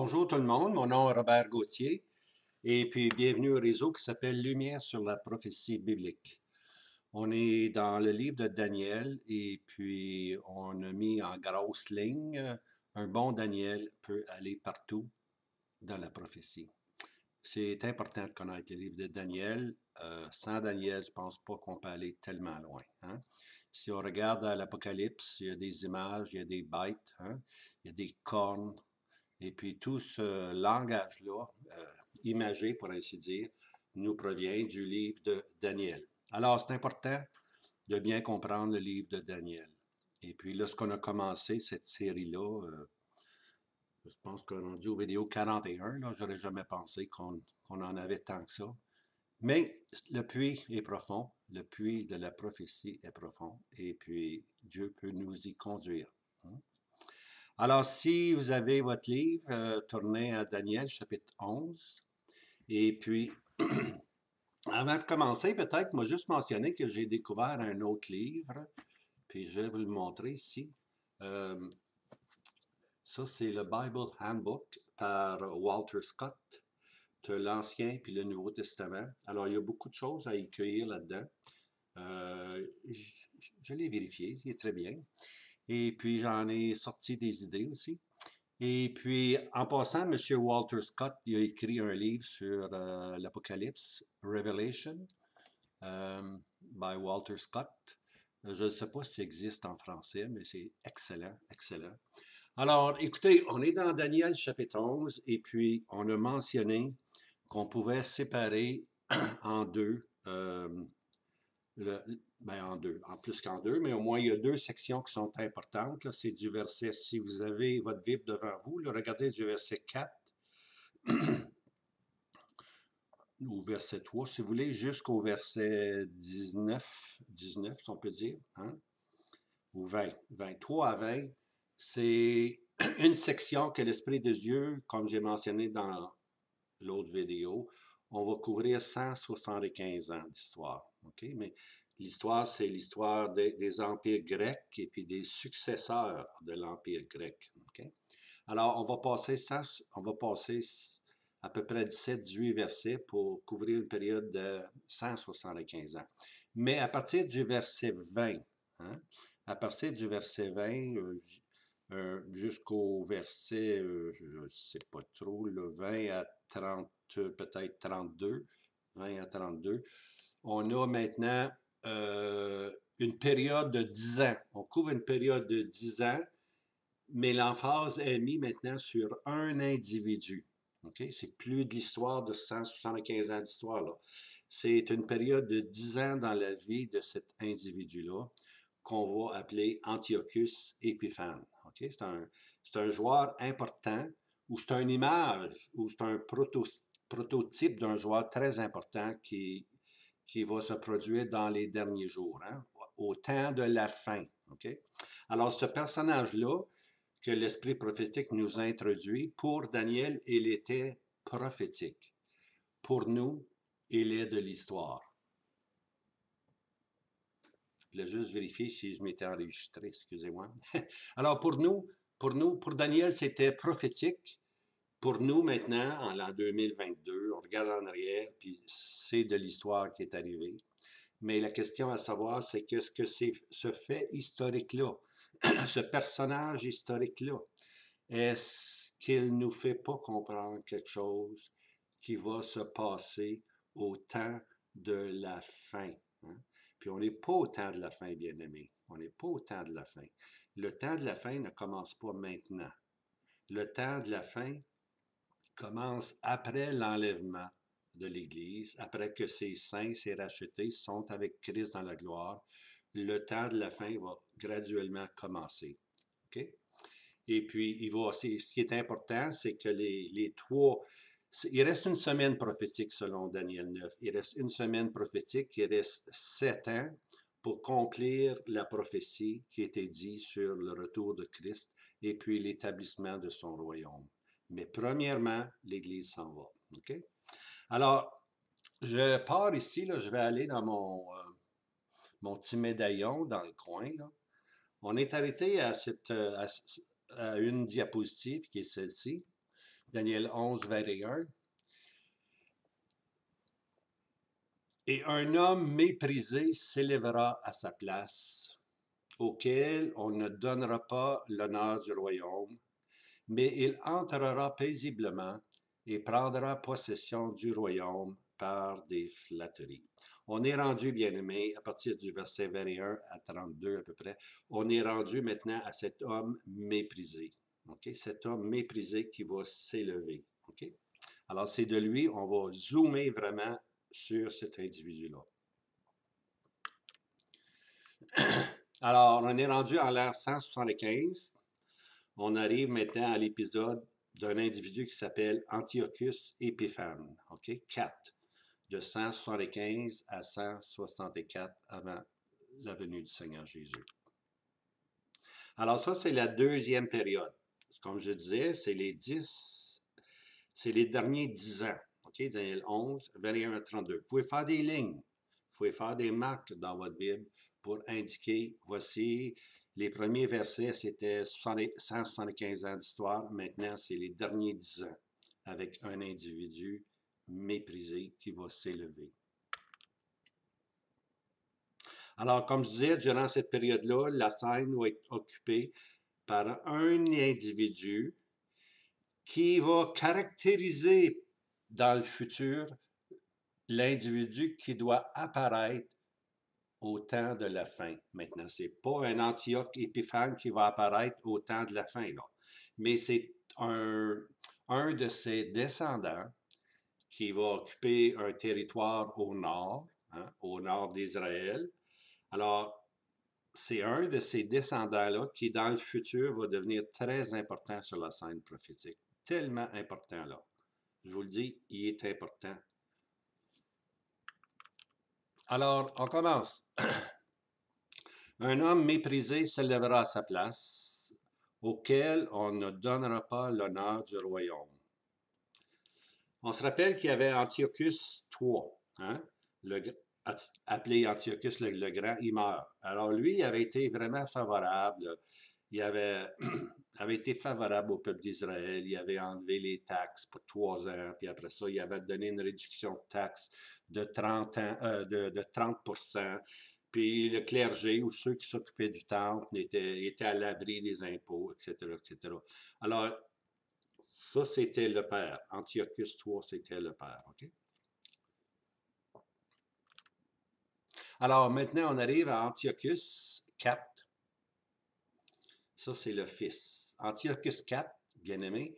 Bonjour tout le monde, mon nom est Robert Gauthier et puis bienvenue au réseau qui s'appelle Lumière sur la prophétie biblique. On est dans le livre de Daniel et puis on a mis en grosse ligne un bon Daniel peut aller partout dans la prophétie. C'est important de connaître le livre de Daniel. Sans Daniel, je ne pense pas qu'on peut aller tellement loin, hein. Si on regarde à l'Apocalypse, il y a des images, il y a des bêtes, hein, il y a des cornes, et puis tout ce langage-là, imagé pour ainsi dire, nous provient du livre de Daniel. Alors c'est important de bien comprendre le livre de Daniel. Et puis lorsqu'on a commencé cette série-là, je pense qu'on est rendu aux vidéos 41, là, j'aurais jamais pensé qu'on en avait tant que ça. Mais le puits est profond, le puits de la prophétie est profond, et puis Dieu peut nous y conduire, hein. Alors, si vous avez votre livre, tournez à Daniel chapitre 11. Et puis, avant de commencer, peut-être, moi juste mentionner que j'ai découvert un autre livre, puis je vais vous le montrer ici. Euh, Ça, c'est le Bible Handbook par Walter Scott, de l'Ancien puis le Nouveau Testament. Alors, il y a beaucoup de choses à y cueillir là-dedans. Je l'ai vérifié, il est très bien. Et puis, j'en ai sorti des idées aussi. Et puis, en passant, M. Walter Scott, il a écrit un livre sur l'Apocalypse, Revelation, by Walter Scott. Je ne sais pas si ça existe en français, mais c'est excellent, excellent. Alors, écoutez, on est dans Daniel chapitre 11, et puis on a mentionné qu'on pouvait séparer en deux, le, ben en deux, en plus qu'en deux, mais au moins il y a deux sections qui sont importantes. Là, c'est du verset, si vous avez votre Bible devant vous, là, regardez du verset 4 ou verset 3, si vous voulez, jusqu'au verset 19, si on peut dire, hein, ou 20, 23 à 20, c'est une section que l'Esprit de Dieu, comme j'ai mentionné dans l'autre vidéo, on va couvrir 175 ans d'histoire, OK? Mais l'histoire, c'est l'histoire des empires grecs et puis des successeurs de l'empire grec, OK? Alors, on va passer à peu près 17-18 versets pour couvrir une période de 175 ans. Mais à partir du verset 20, hein, à partir du verset 20 jusqu'au verset, je ne sais pas trop, le 20 à 30, peut-être 32, 20 à 32, on a maintenant une période de 10 ans. On couvre une période de 10 ans, mais l'emphase est mise maintenant sur un individu. Okay? C'est plus de l'histoire de 175 ans d'histoire, là. C'est une période de 10 ans dans la vie de cet individu-là qu'on va appeler Antiochus Épiphane. Okay? C'est un joueur important, ou c'est une image, ou c'est un prototype d'un joueur très important qui va se produire dans les derniers jours, hein, au temps de la fin. Okay? Alors, ce personnage-là, que l'esprit prophétique nous a introduit, pour Daniel, il était prophétique. Pour nous, il est de l'histoire. Je voulais juste vérifier si je m'étais enregistré, excusez-moi. Alors pour Daniel, c'était prophétique. Pour nous, maintenant, en l'an 2022, on regarde en arrière, puis c'est de l'histoire qui est arrivée. Mais la question à savoir, c'est qu'est-ce que c'est ce fait historique-là, ce personnage historique-là, est-ce qu'il ne nous fait pas comprendre quelque chose qui va se passer au temps de la fin, hein? Puis on n'est pas au temps de la fin, bien-aimé. On n'est pas au temps de la fin. Le temps de la fin ne commence pas maintenant. Le temps de la fin commence après l'enlèvement de l'Église, après que ces saints, ces rachetés, sont avec Christ dans la gloire. Le temps de la fin va graduellement commencer. OK? Et puis, ce qui est important, c'est que les trois, il reste une semaine prophétique selon Daniel 9. Il reste une semaine prophétique, il reste 7 ans pour accomplir la prophétie qui était dit sur le retour de Christ et puis l'établissement de son royaume. Mais premièrement, l'Église s'en va. OK? Alors, je pars ici, là, je vais aller dans mon petit médaillon dans le coin, là. On est arrêté à une diapositive qui est celle-ci. Daniel 11, 21. Et un homme méprisé s'élèvera à sa place, auquel on ne donnera pas l'honneur du royaume, mais il entrera paisiblement et prendra possession du royaume par des flatteries. On est rendu, bien-aimé, à partir du verset 21 à 32 à peu près, on est rendu maintenant à cet homme méprisé. Okay? Cet homme méprisé qui va s'élever. Okay? Alors, c'est de lui, on va zoomer vraiment sur cet individu-là. Alors, on est rendu en l'ère 175. On arrive maintenant à l'épisode d'un individu qui s'appelle Antiochus Épiphane, OK? 4, de 175 à 164 avant la venue du Seigneur Jésus. Alors ça, c'est la deuxième période. Comme je disais, c'est les derniers 10 ans, OK? Daniel 11, 21 à 32. Vous pouvez faire des lignes, vous pouvez faire des marques dans votre Bible pour indiquer, voici, les premiers versets, c'était 175 ans d'histoire. Maintenant, c'est les derniers 10 ans avec un individu méprisé qui va s'élever. Alors, comme je disais, durant cette période-là, la scène va être occupée par un individu qui va caractériser dans le futur l'individu qui doit apparaître au temps de la fin. Maintenant, ce n'est pas un Antioche Épiphane qui va apparaître au temps de la fin, là. Mais c'est un de ses descendants qui va occuper un territoire au nord d'Israël. Alors, c'est un de ces descendants-là qui, dans le futur, va devenir très important sur la scène prophétique. Tellement important, là. Je vous le dis, il est important. Alors, on commence. Un homme méprisé s'élèvera à sa place, auquel on ne donnera pas l'honneur du royaume. On se rappelle qu'il y avait Antiochus III, hein? Appelé Antiochus le Grand, il meurt. Alors lui, il avait été vraiment favorable. Il avait été favorable au peuple d'Israël. Il avait enlevé les taxes pour 3 ans. Puis après ça, il avait donné une réduction de taxes de 30 30%. Puis le clergé ou ceux qui s'occupaient du temple étaient à l'abri des impôts, etc., etc. Alors, ça, c'était le père. Antiochus III, c'était le père. OK? Alors, maintenant, on arrive à Antiochus IV. Ça, c'est le fils. Antiochus IV, bien-aimé,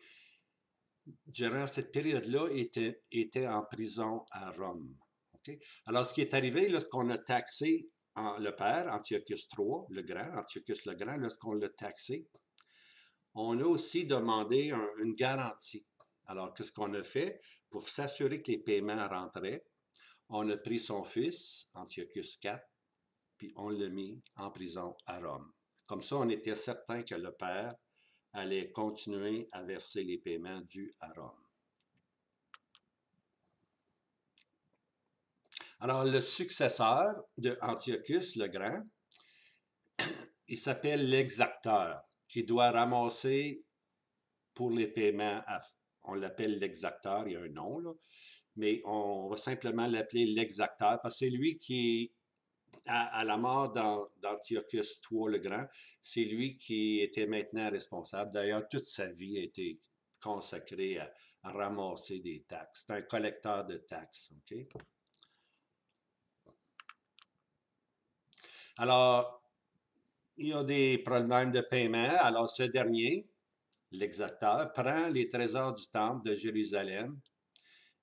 durant cette période-là, était en prison à Rome. Okay? Alors, ce qui est arrivé, lorsqu'on a taxé le père, Antiochus III, le grand, Antiochus le Grand, lorsqu'on l'a taxé, on a aussi demandé une garantie. Alors, qu'est-ce qu'on a fait? Pour s'assurer que les paiements rentraient, on a pris son fils, Antiochus IV, puis on l'a mis en prison à Rome. Comme ça, on était certain que le père allait continuer à verser les paiements dus à Rome. Alors, le successeur de Antiochus le Grand, il s'appelle l'exacteur, qui doit ramasser pour les paiements. On l'appelle l'exacteur, il y a un nom, là, mais on va simplement l'appeler l'exacteur parce que c'est lui qui, à la mort d'Antiochus III le Grand, c'est lui qui était maintenant responsable. D'ailleurs, toute sa vie a été consacrée à ramasser des taxes. C'est un collecteur de taxes. OK? Alors, il y a des problèmes de paiement. Alors, ce dernier, l'exacteur, prend les trésors du temple de Jérusalem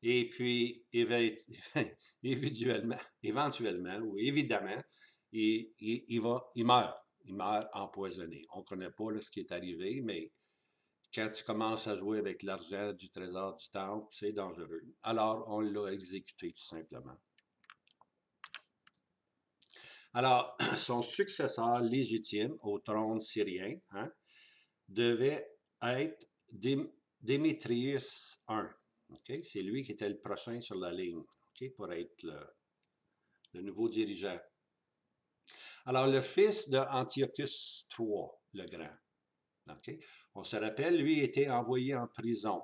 et puis, éventuellement ou évidemment, il meurt. Il meurt empoisonné. On ne connaît pas là, ce qui est arrivé, mais quand tu commences à jouer avec l'argent du trésor du temple, c'est dangereux. Alors, on l'a exécuté tout simplement. Alors, son successeur légitime au trône syrien devait être Démétrius I. Okay? C'est lui qui était le prochain sur la ligne pour être le nouveau dirigeant. Alors, le fils de Antiochus III, le Grand. Okay? On se rappelle, lui était envoyé en prison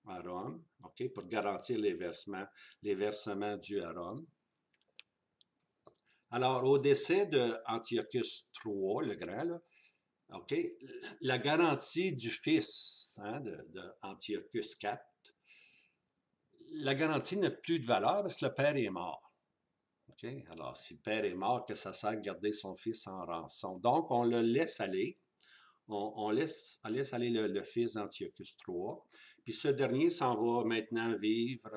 à Rome, OK, pour garantir les versements dus à Rome. Alors, au décès d'Antiochus III, le Grand, là, OK, la garantie du fils d'Antiochus IV, la garantie n'a plus de valeur parce que le père est mort. OK? Alors, si le père est mort, que ça sert de garder son fils en rançon. Donc, on le laisse aller. On laisse aller le fils d'Antiochus III. Puis ce dernier s'en va maintenant vivre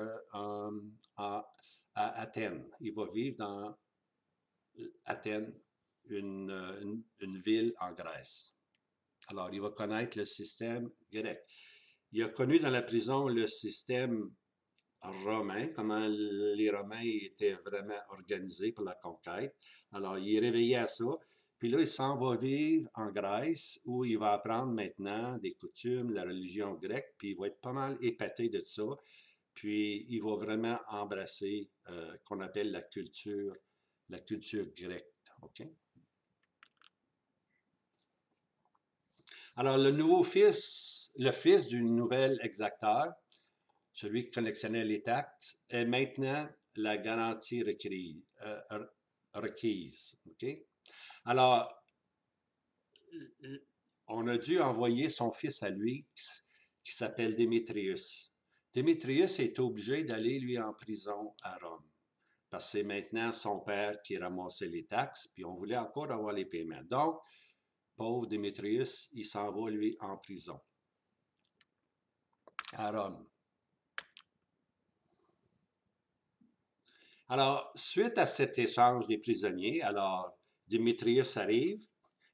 à Athènes. Il va vivre dans Athènes, une ville en Grèce. Alors, il va connaître le système grec. Il a connu dans la prison le système romain, comment les Romains étaient vraiment organisés pour la conquête. Alors, il est réveillé à ça. Puis là, il s'en va vivre en Grèce, où il va apprendre maintenant des coutumes, la religion grecque, puis il va être pas mal épaté de ça. Puis, il va vraiment embrasser qu'on appelle la culture grecque. OK? Alors, le fils du nouvel exacteur, celui qui collectionnait les taxes, est maintenant la garantie requise. OK? Alors, on a dû envoyer son fils à lui, qui s'appelle Démétrius. Démétrius est obligé d'aller, lui, en prison à Rome. Parce que c'est maintenant son père qui ramassait les taxes, puis on voulait encore avoir les paiements. Donc, pauvre Démétrius, il s'en va, lui, en prison à Rome. Alors, suite à cet échange des prisonniers, alors Démétrius arrive,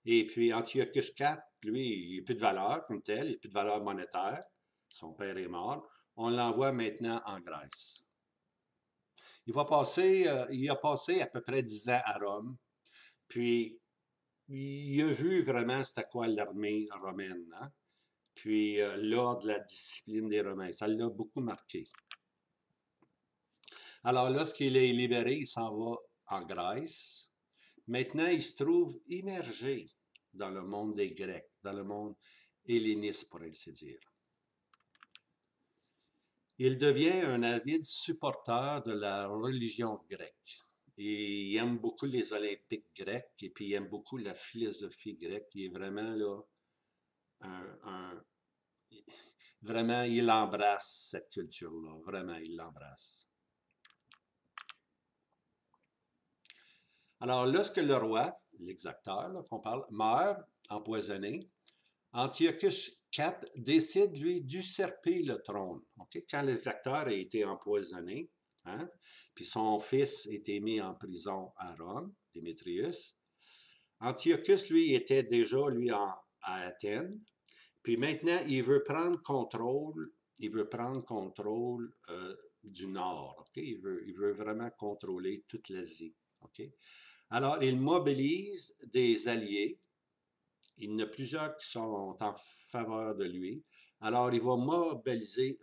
et puis Antiochus IV, lui, il n'a plus de valeur comme tel, il n'a plus de valeur monétaire. Son père est mort. On l'envoie maintenant en Grèce. Il a passé à peu près 10 ans à Rome, puis il a vu vraiment c'était quoi l'armée romaine, hein? Puis l'ordre, la discipline des Romains. Ça l'a beaucoup marqué. Alors, lorsqu'il est libéré, il s'en va en Grèce. Maintenant, il se trouve immergé dans le monde des Grecs, dans le monde helléniste, pour ainsi dire. Il devient un avide supporter de la religion grecque. Et il aime beaucoup les Olympiques grecs et puis il aime beaucoup la philosophie grecque. Il est vraiment là, vraiment, il embrasse cette culture-là. Vraiment, il l'embrasse. Alors, lorsque le roi, l'exacteur qu'on parle, meurt empoisonné, Antiochus IV décide, lui, d'usurper le trône. Okay? Quand l'exacteur a été empoisonné, hein, puis son fils a été mis en prison à Rome, Démétrius, Antiochus, lui, était déjà, lui, à Athènes, puis maintenant, il veut prendre contrôle du Nord. Okay? Il veut vraiment contrôler toute l'Asie. Okay? Alors, il mobilise des alliés. Il y en a plusieurs qui sont en faveur de lui. Alors, il va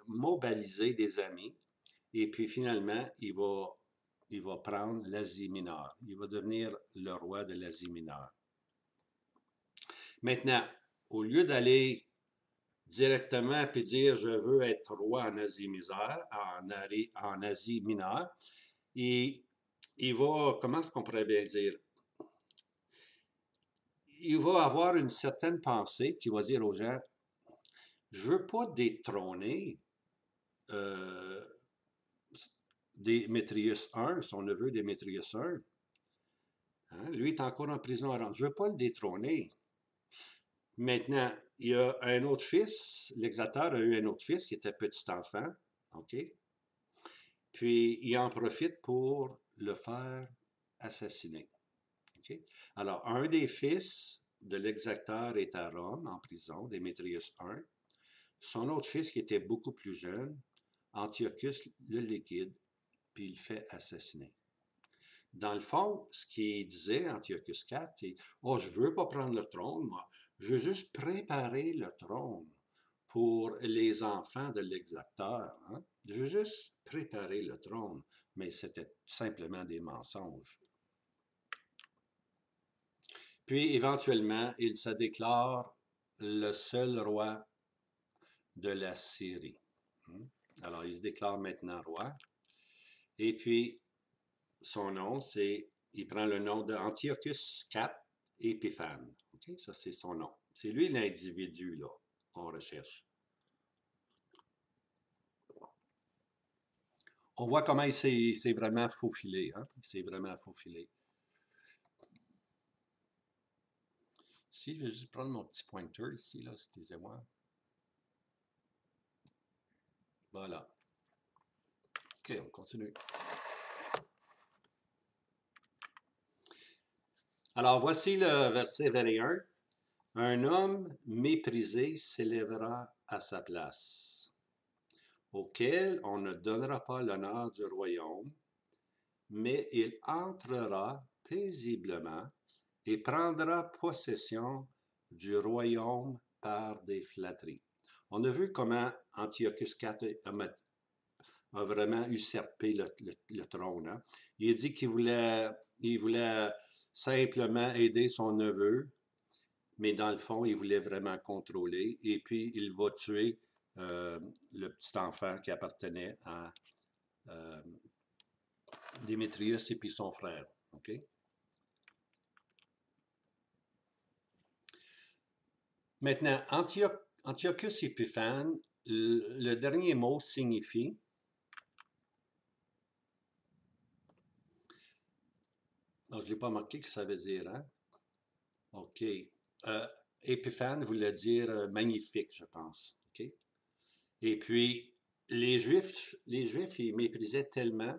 mobiliser des amis. Et puis, finalement, il va prendre l'Asie mineure. Il va devenir le roi de l'Asie mineure. Maintenant, au lieu d'aller directement et dire je veux être roi en Asie mineure, en Asie mineure, il va, comment est-ce qu'on pourrait bien dire, il va avoir une certaine pensée qui va dire aux gens, je ne veux pas détrôner euh, Démétrius I, son neveu Démétrius I. Hein? Lui est encore en prison à Rome. Je ne veux pas le détrôner. Maintenant, il y a un autre fils, l'exacteur a eu un autre fils qui était petit enfant, OK? Puis, il en profite pour le faire assassiner. Okay? Alors, un des fils de l'exacteur est à Rome, en prison, Démétrius I. Son autre fils, qui était beaucoup plus jeune, Antiochus, le liquide, puis il le fait assassiner. Dans le fond, ce qu'il disait, Antiochus IV, c'est « Oh, je ne veux pas prendre le trône, moi. Je veux juste préparer le trône pour les enfants de l'exacteur. Hein? Je veux juste préparer le trône. » Mais c'était simplement des mensonges. Puis, éventuellement, il se déclare le seul roi de la Syrie. Alors, il se déclare maintenant roi. Et puis, son nom, il prend le nom d'Antiochus IV Épiphane. OK? Ça, c'est son nom. C'est lui l'individu, là, qu'on recherche. On voit comment il s'est vraiment faufilé. Hein? Il s'est vraiment faufilé. Ici, je vais juste prendre mon petit pointeur ici, là, excusez-moi. Voilà. OK, on continue. Alors, voici le verset 21. Un homme méprisé s'élèvera à sa place, auquel on ne donnera pas l'honneur du royaume, mais il entrera paisiblement et prendra possession du royaume par des flatteries. On a vu comment Antiochus IV a vraiment usurpé le trône. Hein? Il dit qu'il voulait simplement aider son neveu, mais dans le fond, il voulait vraiment contrôler. Et puis, il va tuer le petit enfant qui appartenait à Démétrius et puis son frère. OK? Maintenant, Antiochus Épiphane, le dernier mot signifie non, je ne l'ai pas marqué que ça veut dire, hein? OK. Épiphane voulait dire magnifique, je pense. OK? Et puis, les Juifs, ils méprisaient tellement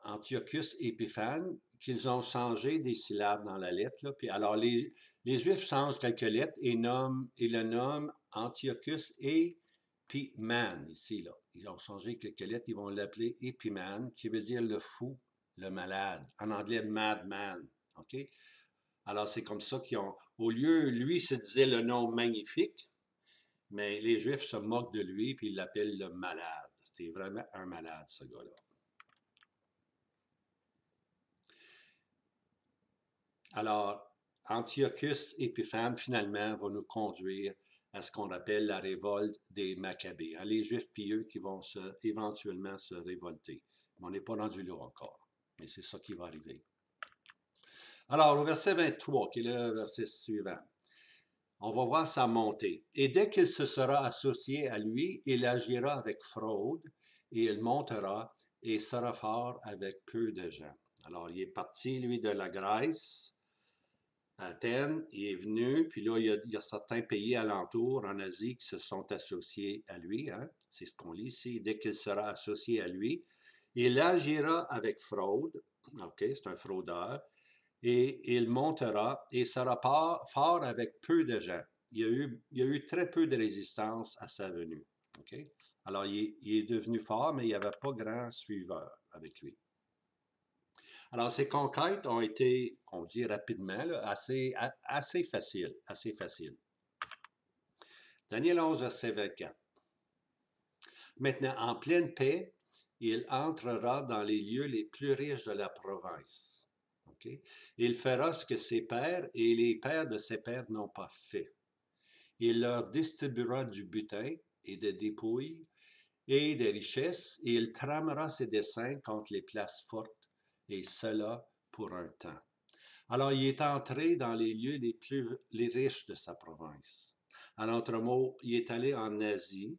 Antiochus Épiphane qu'ils ont changé des syllabes dans la lettre. Là. Puis, alors, les Juifs changent quelques lettres et le nomment Antiochus Épimane, ici. Là. Ils ont changé quelques lettres, ils vont l'appeler Épimane, qui veut dire le fou, le malade. En anglais, madman. OK? Alors, c'est comme ça qu'ils ont. Au lieu, lui se disait le nom magnifique, mais les Juifs se moquent de lui, puis ils l'appellent le malade. C'était vraiment un malade, ce gars-là. Alors, Antiochus Épiphane, finalement, va nous conduire à ce qu'on appelle la révolte des Maccabées. Hein, les Juifs pieux qui vont éventuellement se révolter. Mais on n'est pas rendu là encore. Mais c'est ça qui va arriver. Alors, au verset 23, qui est le verset suivant, on va voir sa montée. Et dès qu'il se sera associé à lui, il agira avec fraude et il montera et sera fort avec peu de gens. Alors, il est parti, lui, de la Grèce, à Athènes, il est venu, puis là, il y a certains pays alentours en Asie qui se sont associés à lui. Hein? C'est ce qu'on lit ici. Dès qu'il sera associé à lui, il agira avec fraude. OK, c'est un fraudeur et il montera et sera fort avec peu de gens. Il y a eu très peu de résistance à sa venue. Okay? Alors, il est devenu fort, mais il n'y avait pas grand suiveur avec lui. Alors, ces conquêtes ont été, on dit rapidement, là, assez faciles. Assez faciles. Daniel 11, verset 24. Maintenant, en pleine paix, il entrera dans les lieux les plus riches de la province. Okay? Il fera ce que ses pères et les pères de ses pères n'ont pas fait. Il leur distribuera du butin et des dépouilles et des richesses, et il tramera ses desseins contre les places fortes, et cela pour un temps. Alors, il est entré dans les lieux les riches de sa province. En d'autres mots, il est allé en Asie,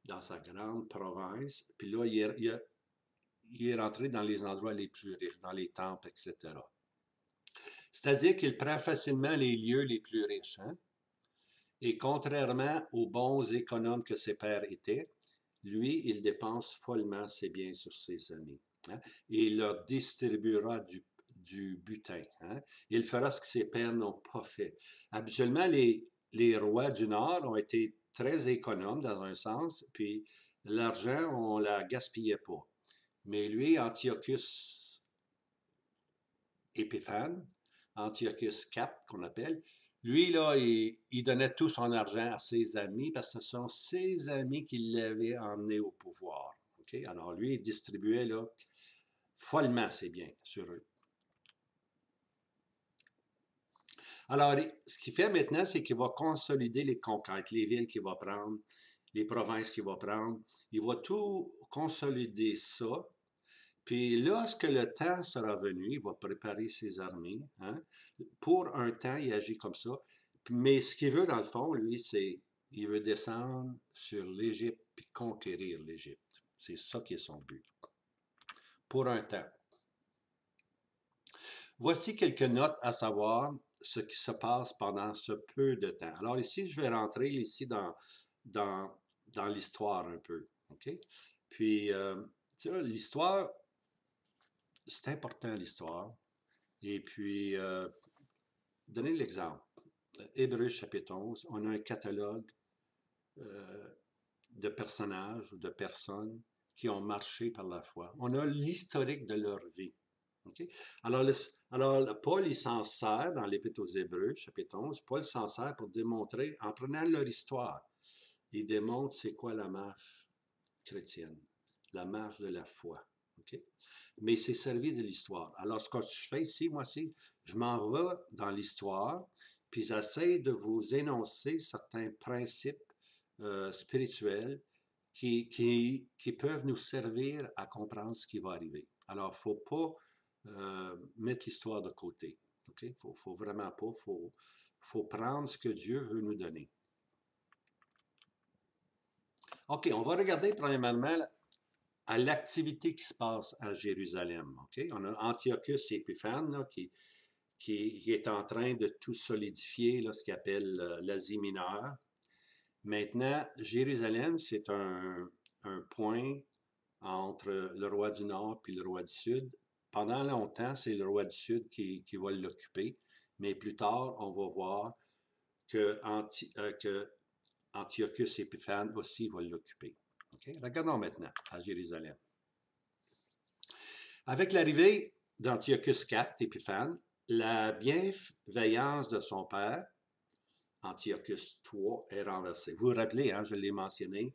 dans sa grande province, puis là, il est rentré dans les endroits les plus riches, dans les temples, etc. C'est-à-dire qu'il prend facilement les lieux les plus riches. Hein? Et contrairement aux bons économes que ses pères étaient, lui, il dépense follement ses biens sur ses amis. Hein? Et il leur distribuera du butin. Hein? Il fera ce que ses pères n'ont pas fait. Habituellement, les rois du Nord ont été très économes dans un sens, puis l'argent, on ne la gaspillait pas. Mais lui, Antiochus Épiphane, Antiochus IV qu'on appelle, lui, là, il donnait tout son argent à ses amis parce que ce sont ses amis qui l'avaient emmené au pouvoir. Okay? Alors lui, il distribuait là, follement ses biens sur eux. Alors, ce qu'il fait maintenant, c'est qu'il va consolider les conquêtes, les villes qu'il va prendre. les provinces qu'il va prendre. Il va tout consolider ça. Puis lorsque le temps sera venu, il va préparer ses armées. Hein. Pour un temps, il agit comme ça. Mais ce qu'il veut, dans le fond, lui, c'est il veut descendre sur l'Égypte puis conquérir l'Égypte. C'est ça qui est son but. Pour un temps. Voici quelques notes à savoir ce qui se passe pendant ce peu de temps. Alors ici, je vais rentrer ici dans, dans l'histoire un peu. OK? Puis, tu vois, l'histoire, c'est important l'histoire. Et puis, donnez l'exemple. Hébreux chapitre 11, on a un catalogue de personnages ou de personnes qui ont marché par la foi. On a l'historique de leur vie. Okay? Alors, Paul, il s'en sert dans l'Épître aux Hébreux, chapitre 11, Paul s'en sert pour démontrer, en prenant leur histoire, il démontre c'est quoi la marche chrétienne, la marche de la foi. Okay? Mais c'est servi de l'histoire. Alors, ce que je fais ici, moi aussi, je m'en vais dans l'histoire, puis j'essaie de vous énoncer certains principes spirituels qui peuvent nous servir à comprendre ce qui va arriver. Alors, il ne faut pas mettre l'histoire de côté. Okay? Faut vraiment pas. Faut prendre ce que Dieu veut nous donner. OK, on va regarder premièrement à l'activité qui se passe à Jérusalem. Okay? On a Antiochus Épiphane là, qui est en train de tout solidifier, là, ce qu'il appelle l'Asie mineure. Maintenant, Jérusalem, c'est un point entre le roi du Nord et le roi du Sud. Pendant longtemps, c'est le roi du Sud qui va l'occuper, mais plus tard, on va voir que Antiochus Épiphane aussi va l'occuper. Okay? Regardons maintenant à Jérusalem. Avec l'arrivée d'Antiochus IV, Épiphane, la bienveillance de son père, Antiochus III, est renversée. Vous vous rappelez, hein, je l'ai mentionné,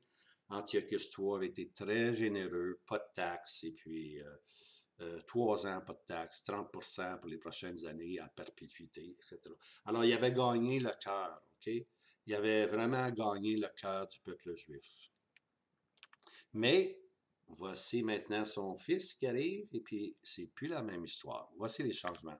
Antiochus III avait été très généreux, pas de taxes, et puis 3 ans, pas de taxes, 30% pour les prochaines années à perpétuité, etc. Alors, il avait gagné le cœur, OK? Il avait vraiment gagné le cœur du peuple juif. Mais, voici maintenant son fils qui arrive, et puis c'est plus la même histoire. Voici les changements.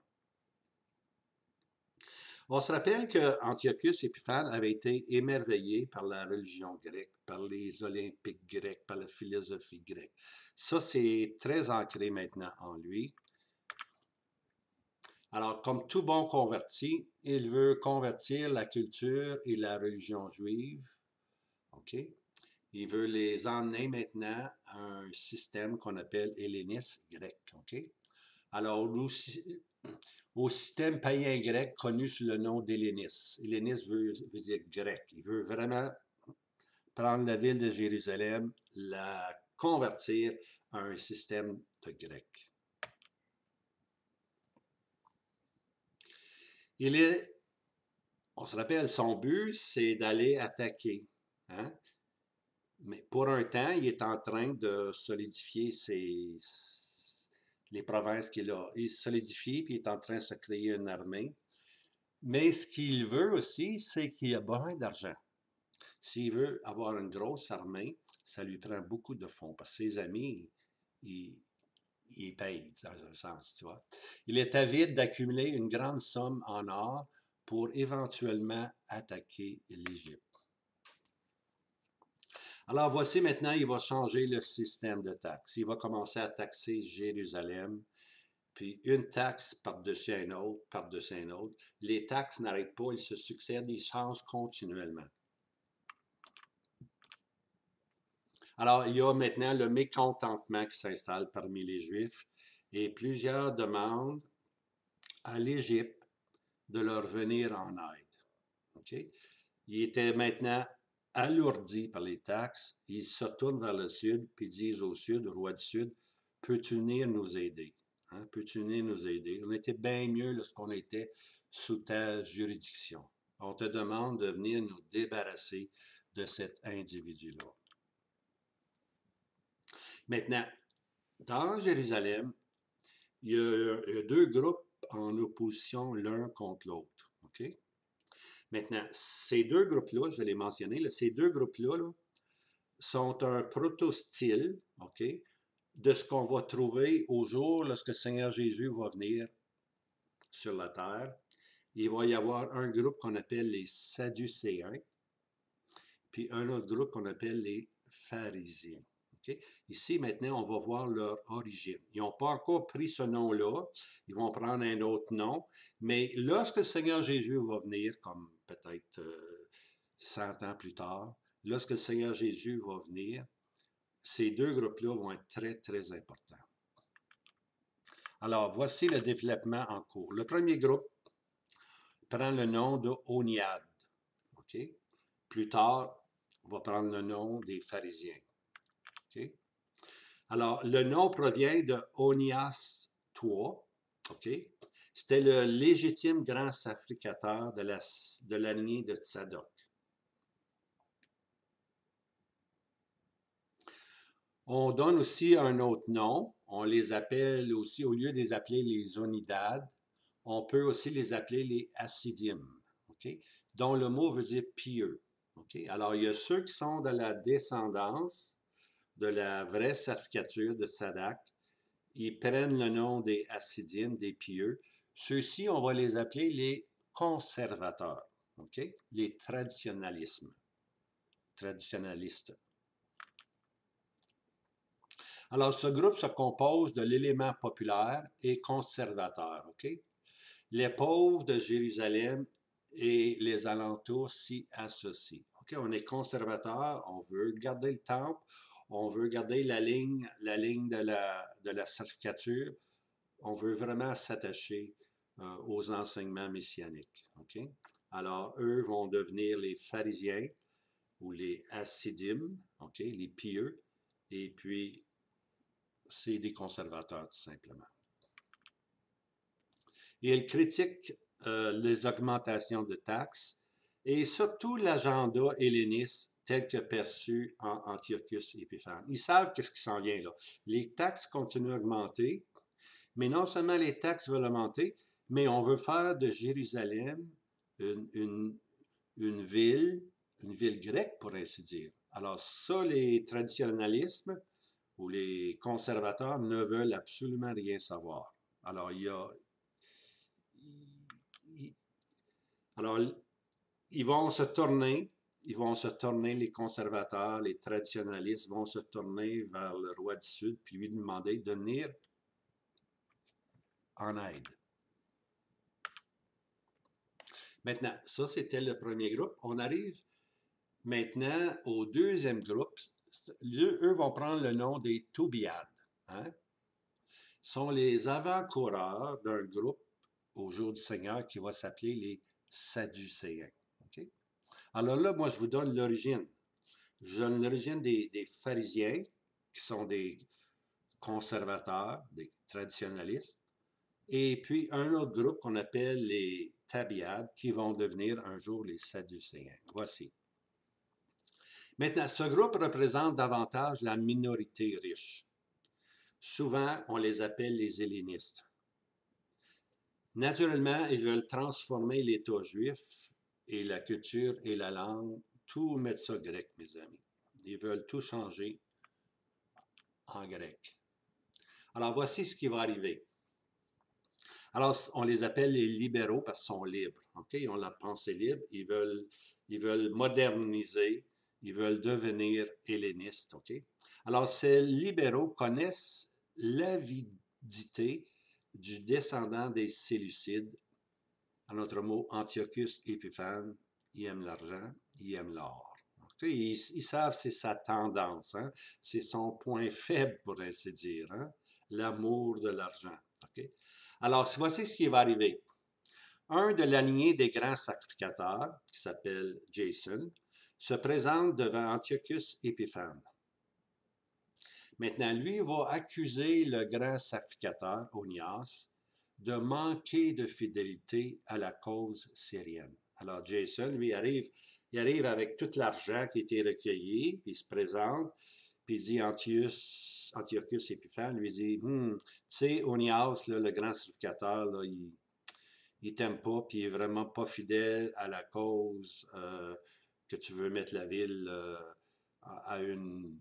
On se rappelle que Antiochus Épiphane avait été émerveillé par la religion grecque, par les Olympiques grecs, par la philosophie grecque. Ça, c'est très ancré maintenant en lui. Alors, comme tout bon converti, il veut convertir la culture et la religion juive. OK? Il veut les emmener maintenant à un système qu'on appelle helléniste grec. OK? Alors, au système païen grec connu sous le nom d'helléniste. Helléniste veut dire grec. Il veut vraiment prendre la ville de Jérusalem, la convertir à un système de grec. On se rappelle, son but, c'est d'aller attaquer. Hein? Mais pour un temps, il est en train de solidifier les provinces qu'il a. Il solidifie, puis il est en train de se créer une armée. Mais ce qu'il veut aussi, c'est qu'il a besoin d'argent. S'il veut avoir une grosse armée, ça lui prend beaucoup de fonds, parce que ses amis, ils payent, dans un sens, tu vois. Il est avide d'accumuler une grande somme en or pour éventuellement attaquer l'Égypte. Alors voici maintenant, il va changer le système de taxes. Il va commencer à taxer Jérusalem, puis une taxe par-dessus un autre, par-dessus un autre. Les taxes n'arrêtent pas, ils se succèdent, ils changent continuellement. Alors, il y a maintenant le mécontentement qui s'installe parmi les Juifs et plusieurs demandent à l'Égypte de leur venir en aide. Okay? Ils étaient maintenant alourdis par les taxes. Ils se tournent vers le sud puis disent au sud, au roi du sud, peux-tu venir nous aider? Hein? Peux-tu venir nous aider? On était bien mieux lorsqu'on était sous ta juridiction. On te demande de venir nous débarrasser de cet individu-là. Maintenant, dans Jérusalem, il y a deux groupes en opposition l'un contre l'autre. Okay? Maintenant, ces deux groupes-là, je vais les mentionner, là, ces deux groupes-là, là, sont un proto-style, OK, de ce qu'on va trouver au jour lorsque le Seigneur Jésus va venir sur la terre. Il va y avoir un groupe qu'on appelle les Sadducéens, puis un autre groupe qu'on appelle les pharisiens. Okay? Ici, maintenant, on va voir leur origine. Ils n'ont pas encore pris ce nom-là, ils vont prendre un autre nom, mais lorsque le Seigneur Jésus va venir, comme peut-être 100 ans plus tard, lorsque le Seigneur Jésus va venir, ces deux groupes-là vont être très, très importants. Alors, voici le développement en cours. Le premier groupe prend le nom de Oniad. Okay? Plus tard, on va prendre le nom des pharisiens. Okay? Alors, le nom provient de Onias III. Okay? C'était le légitime grand sacrificateur de la lignée de Tsadok. On donne aussi un autre nom. On les appelle aussi, au lieu de les appeler les Onidades, on peut aussi les appeler les Hassidim, okay? Dont le mot veut dire pieux. Okay? Alors, il y a ceux qui sont de la descendance de la vraie sacrificature de Sadak. Ils prennent le nom des Hassidim, des pieux. Ceux-ci, on va les appeler les conservateurs, okay? Les traditionalistes. Alors, ce groupe se compose de l'élément populaire et conservateur. Okay? Les pauvres de Jérusalem et les alentours s'y associent. Okay? On est conservateur, on veut garder le temple, on veut garder la ligne de la sacrificature, on veut vraiment s'attacher aux enseignements messianiques. Okay? Alors, eux vont devenir les pharisiens ou les hassidim, okay? Les pieux, et puis c'est des conservateurs, tout simplement. Et elle critique les augmentations de taxes et surtout l'agenda helléniste tel que perçu en Antiochus Épiphane. Ils savent qu'est-ce qui s'en vient là. Les taxes continuent à augmenter, mais non seulement les taxes veulent augmenter, mais on veut faire de Jérusalem une ville grecque, pour ainsi dire. Alors ça, les traditionnalismes ou les conservateurs ne veulent absolument rien savoir. Alors, alors, ils vont se tourner, les conservateurs, les traditionalistes vont se tourner vers le roi du Sud, puis lui demander de venir en aide. Maintenant, ça, c'était le premier groupe. On arrive maintenant au deuxième groupe. Eux vont prendre le nom des Toubiades. Hein? Sont les avant-coureurs d'un groupe au jour du Seigneur qui va s'appeler les Sadducéens. Okay? Alors là, moi, je vous donne l'origine. Je donne l'origine des pharisiens, qui sont des conservateurs, des traditionalistes, et puis un autre groupe qu'on appelle les Tabiades, qui vont devenir un jour les Sadducéens. Voici. Maintenant, ce groupe représente davantage la minorité riche. Souvent, on les appelle les hellénistes. Naturellement, ils veulent transformer l'État juif et la culture et la langue, tout mettre ça grec, mes amis. Ils veulent tout changer en grec. Alors, voici ce qui va arriver. Alors, on les appelle les libéraux parce qu'ils sont libres. Okay? Ils ont la pensée libre. Ils veulent moderniser. Ils veulent devenir hellénistes. Okay? Alors, ces libéraux connaissent l'avidité du descendant des Séleucides, en autre mot, Antiochus Épiphane. Il aime l'argent, il aime l'or. Okay? Ils savent c'est sa tendance. Hein? C'est son point faible, pour ainsi dire. Hein? L'amour de l'argent. Okay? Alors, voici ce qui va arriver. Un de la lignée des grands sacrificateurs, qui s'appelle Jason, se présente devant Antiochus Épiphane. Maintenant, lui va accuser le grand sacrificateur, Onias, de manquer de fidélité à la cause syrienne. Alors, Jason, lui, il arrive avec tout l'argent qui a été recueilli, puis il se présente, puis il dit Antiochus Épiphane, lui dit, tu sais, Onias, là, le grand sacrificateur, là, il t'aime pas, puis il est vraiment pas fidèle à la cause que tu veux mettre la ville à une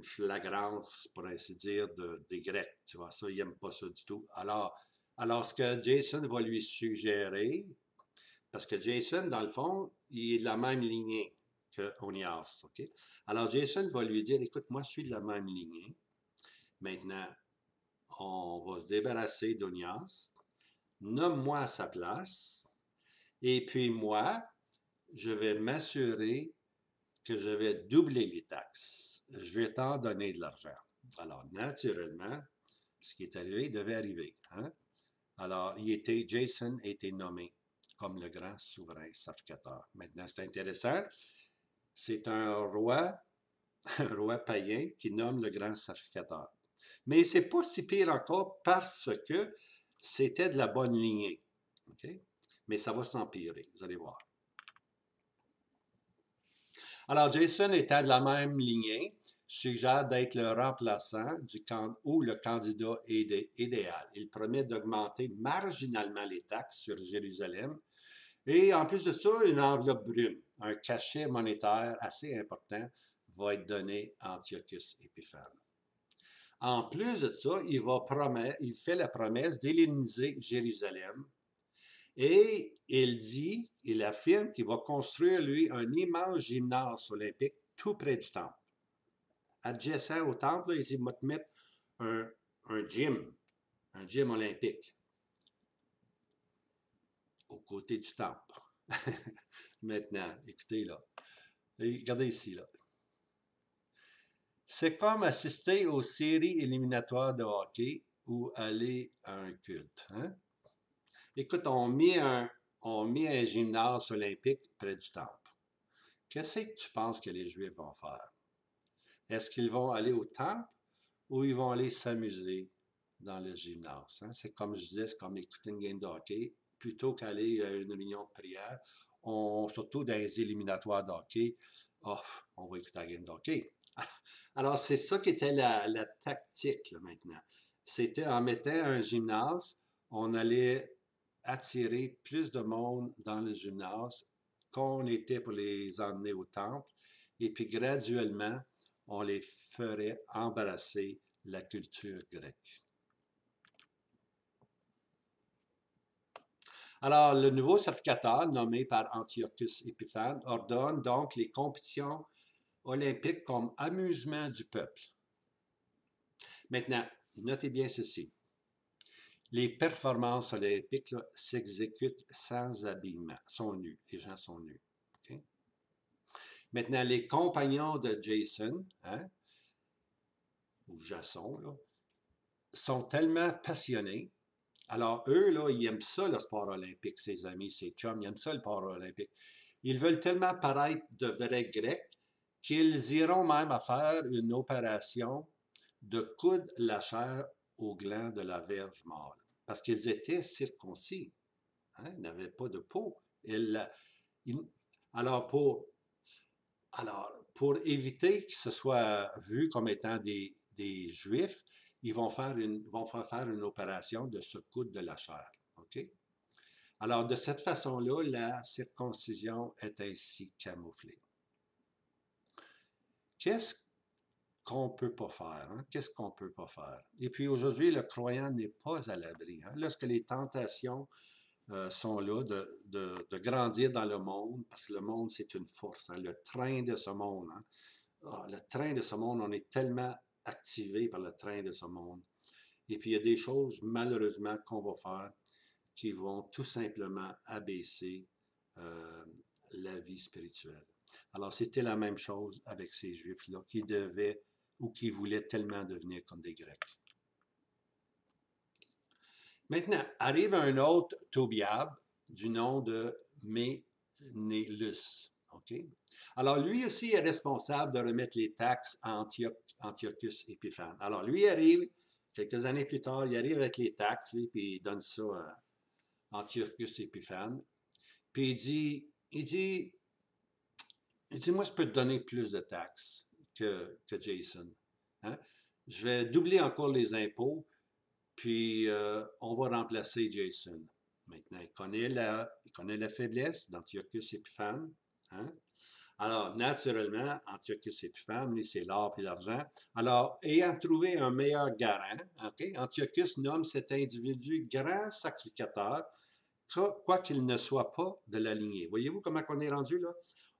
flagrance, pour ainsi dire, des Grecs. Tu vois, ça, il n'aime pas ça du tout. Alors, ce que Jason va lui suggérer, parce que Jason, dans le fond, il est de la même lignée que Onias, OK? Alors, Jason va lui dire, écoute, moi, je suis de la même lignée. Maintenant, on va se débarrasser d'Onias. Nomme-moi à sa place. Et puis, moi, je vais m'assurer que je vais doubler les taxes. Je vais t'en donner de l'argent. Alors, naturellement, ce qui est arrivé devait arriver. Hein? Alors, Jason a été nommé comme le grand souverain sacrificateur. Maintenant, c'est intéressant. C'est un roi, un roi païen qui nomme le grand sacrificateur. Mais c'est pas si pire encore parce que c'était de la bonne lignée. Okay? Mais ça va s'empirer, vous allez voir. Alors, Jason étant de la même lignée, suggère d'être le remplaçant ou le candidat idéal. Il promet d'augmenter marginalement les taxes sur Jérusalem et en plus de ça, une enveloppe brune, un cachet monétaire assez important va être donné à Antiochus Épiphane. En plus de ça, il fait la promesse d'helléniser Jérusalem et il affirme qu'il va construire, lui, un immense gymnase olympique tout près du temple. Adjacent au temple, là, il dit, va te mettre un gym olympique, aux côtés du temple. Maintenant, écoutez là. Regardez ici, là. C'est comme assister aux séries éliminatoires de hockey ou aller à un culte. Hein? Écoute, on met un gymnase olympique près du temple. Qu'est-ce que tu penses que les Juifs vont faire? Est-ce qu'ils vont aller au temple ou ils vont aller s'amuser dans le gymnase? Hein? C'est comme je disais, c'est comme écouter une game de hockey. Plutôt qu'aller à une réunion de prière, surtout dans les éliminatoires de hockey, on va écouter la game de hockey. Alors, c'est ça qui était la tactique là, maintenant. C'était en mettant un gymnase, on allait attirer plus de monde dans le gymnase qu'on était pour les emmener au temple. Et puis graduellement, on les ferait embrasser la culture grecque. Alors, le nouveau sacrificateur, nommé par Antiochus Épiphane, ordonne donc les compétitions olympiques comme amusement du peuple. Maintenant, notez bien ceci. Les performances olympiques s'exécutent sans habillement, sont nus, les gens sont nus. Okay? Maintenant, les compagnons de Jason, hein, ou Jason, là, sont tellement passionnés. Alors, eux, là, ils aiment ça, le sport olympique, ses amis, ses chums, ils aiment ça, le sport olympique. Ils veulent tellement paraître de vrais Grecs qu'ils iront même à faire une opération de coudre la chair au gland de la Vierge mâle. Parce qu'ils étaient circoncis. Hein? Ils n'avaient pas de peau. Alors, pour éviter que ce soit vu comme étant des Juifs, ils vont faire une opération de se coudre de la chair. OK? Alors, de cette façon-là, la circoncision est ainsi camouflée. Qu'est-ce qu'on ne peut pas faire? Hein? Qu'est-ce qu'on ne peut pas faire? Et puis aujourd'hui, le croyant n'est pas à l'abri. Hein? Lorsque les tentations sont là de grandir dans le monde, parce que le monde, c'est une force. Hein? Le train de ce monde. Hein? Le train de ce monde, on est tellement activé par le train de ce monde. Et puis, il y a des choses, malheureusement, qu'on va faire qui vont tout simplement abaisser la vie spirituelle. Alors, c'était la même chose avec ces Juifs-là qui devaient ou qui voulaient tellement devenir comme des Grecs. Maintenant, arrive un autre Tobiab du nom de Ménélus. Okay? Alors, lui aussi est responsable de remettre les taxes à Antiochus Épiphane. Alors, lui arrive, quelques années plus tard, il arrive avec les taxes, lui, puis il donne ça à Antiochus Épiphane. Puis il dit, moi, je peux te donner plus de taxes que Jason. Hein? Je vais doubler encore les impôts, puis on va remplacer Jason. Maintenant, il connaît la faiblesse d'Antiochus Épiphane. Hein? Alors, naturellement, Antiochus Épiphanes, lui, c'est l'or et l'argent. Alors, ayant trouvé un meilleur garant, ok, Antiochus nomme cet individu grand sacrificateur, quoiqu'il ne soit pas de la lignée. Voyez-vous comment on est rendu là?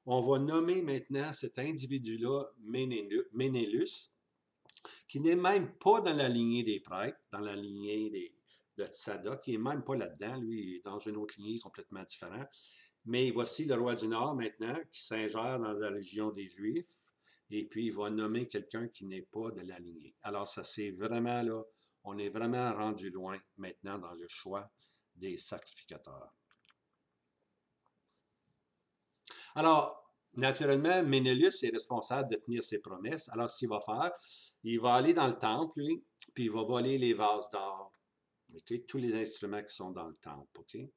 On va nommer maintenant cet individu-là Ménélus, qui n'est même pas dans la lignée des prêtres, dans la lignée de Tsadok, qui n'est même pas là-dedans, lui, il est dans une autre lignée complètement différente. Mais voici le roi du Nord maintenant, qui s'ingère dans la religion des Juifs, et puis il va nommer quelqu'un qui n'est pas de la lignée. Alors ça c'est vraiment là, on est vraiment rendu loin maintenant dans le choix des sacrificateurs. Alors, naturellement, Ménélius est responsable de tenir ses promesses. Alors, ce qu'il va faire, il va aller dans le temple, lui, puis il va voler les vases d'or, okay? Tous les instruments qui sont dans le temple. Okay?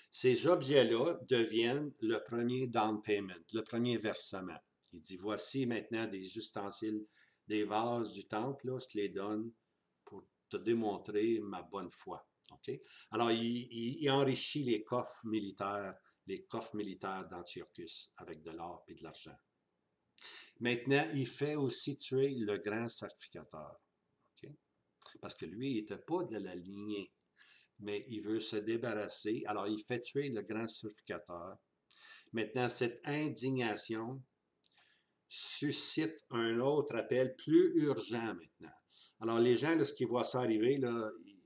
Ces objets-là deviennent le premier down payment, le premier versement. Il dit, voici maintenant des ustensiles, des vases du temple, là, je te les donne pour te démontrer ma bonne foi. Okay? Alors, il enrichit les coffres militaires d'Antiochus avec de l'or et de l'argent. Maintenant, il fait aussi tuer le grand sacrificateur. Okay? Parce que lui, il n'était pas de la lignée, mais il veut se débarrasser. Alors, il fait tuer le grand sacrificateur. Maintenant, cette indignation suscite un autre appel plus urgent maintenant. Alors, les gens, lorsqu'ils voient ça arriver, là, ils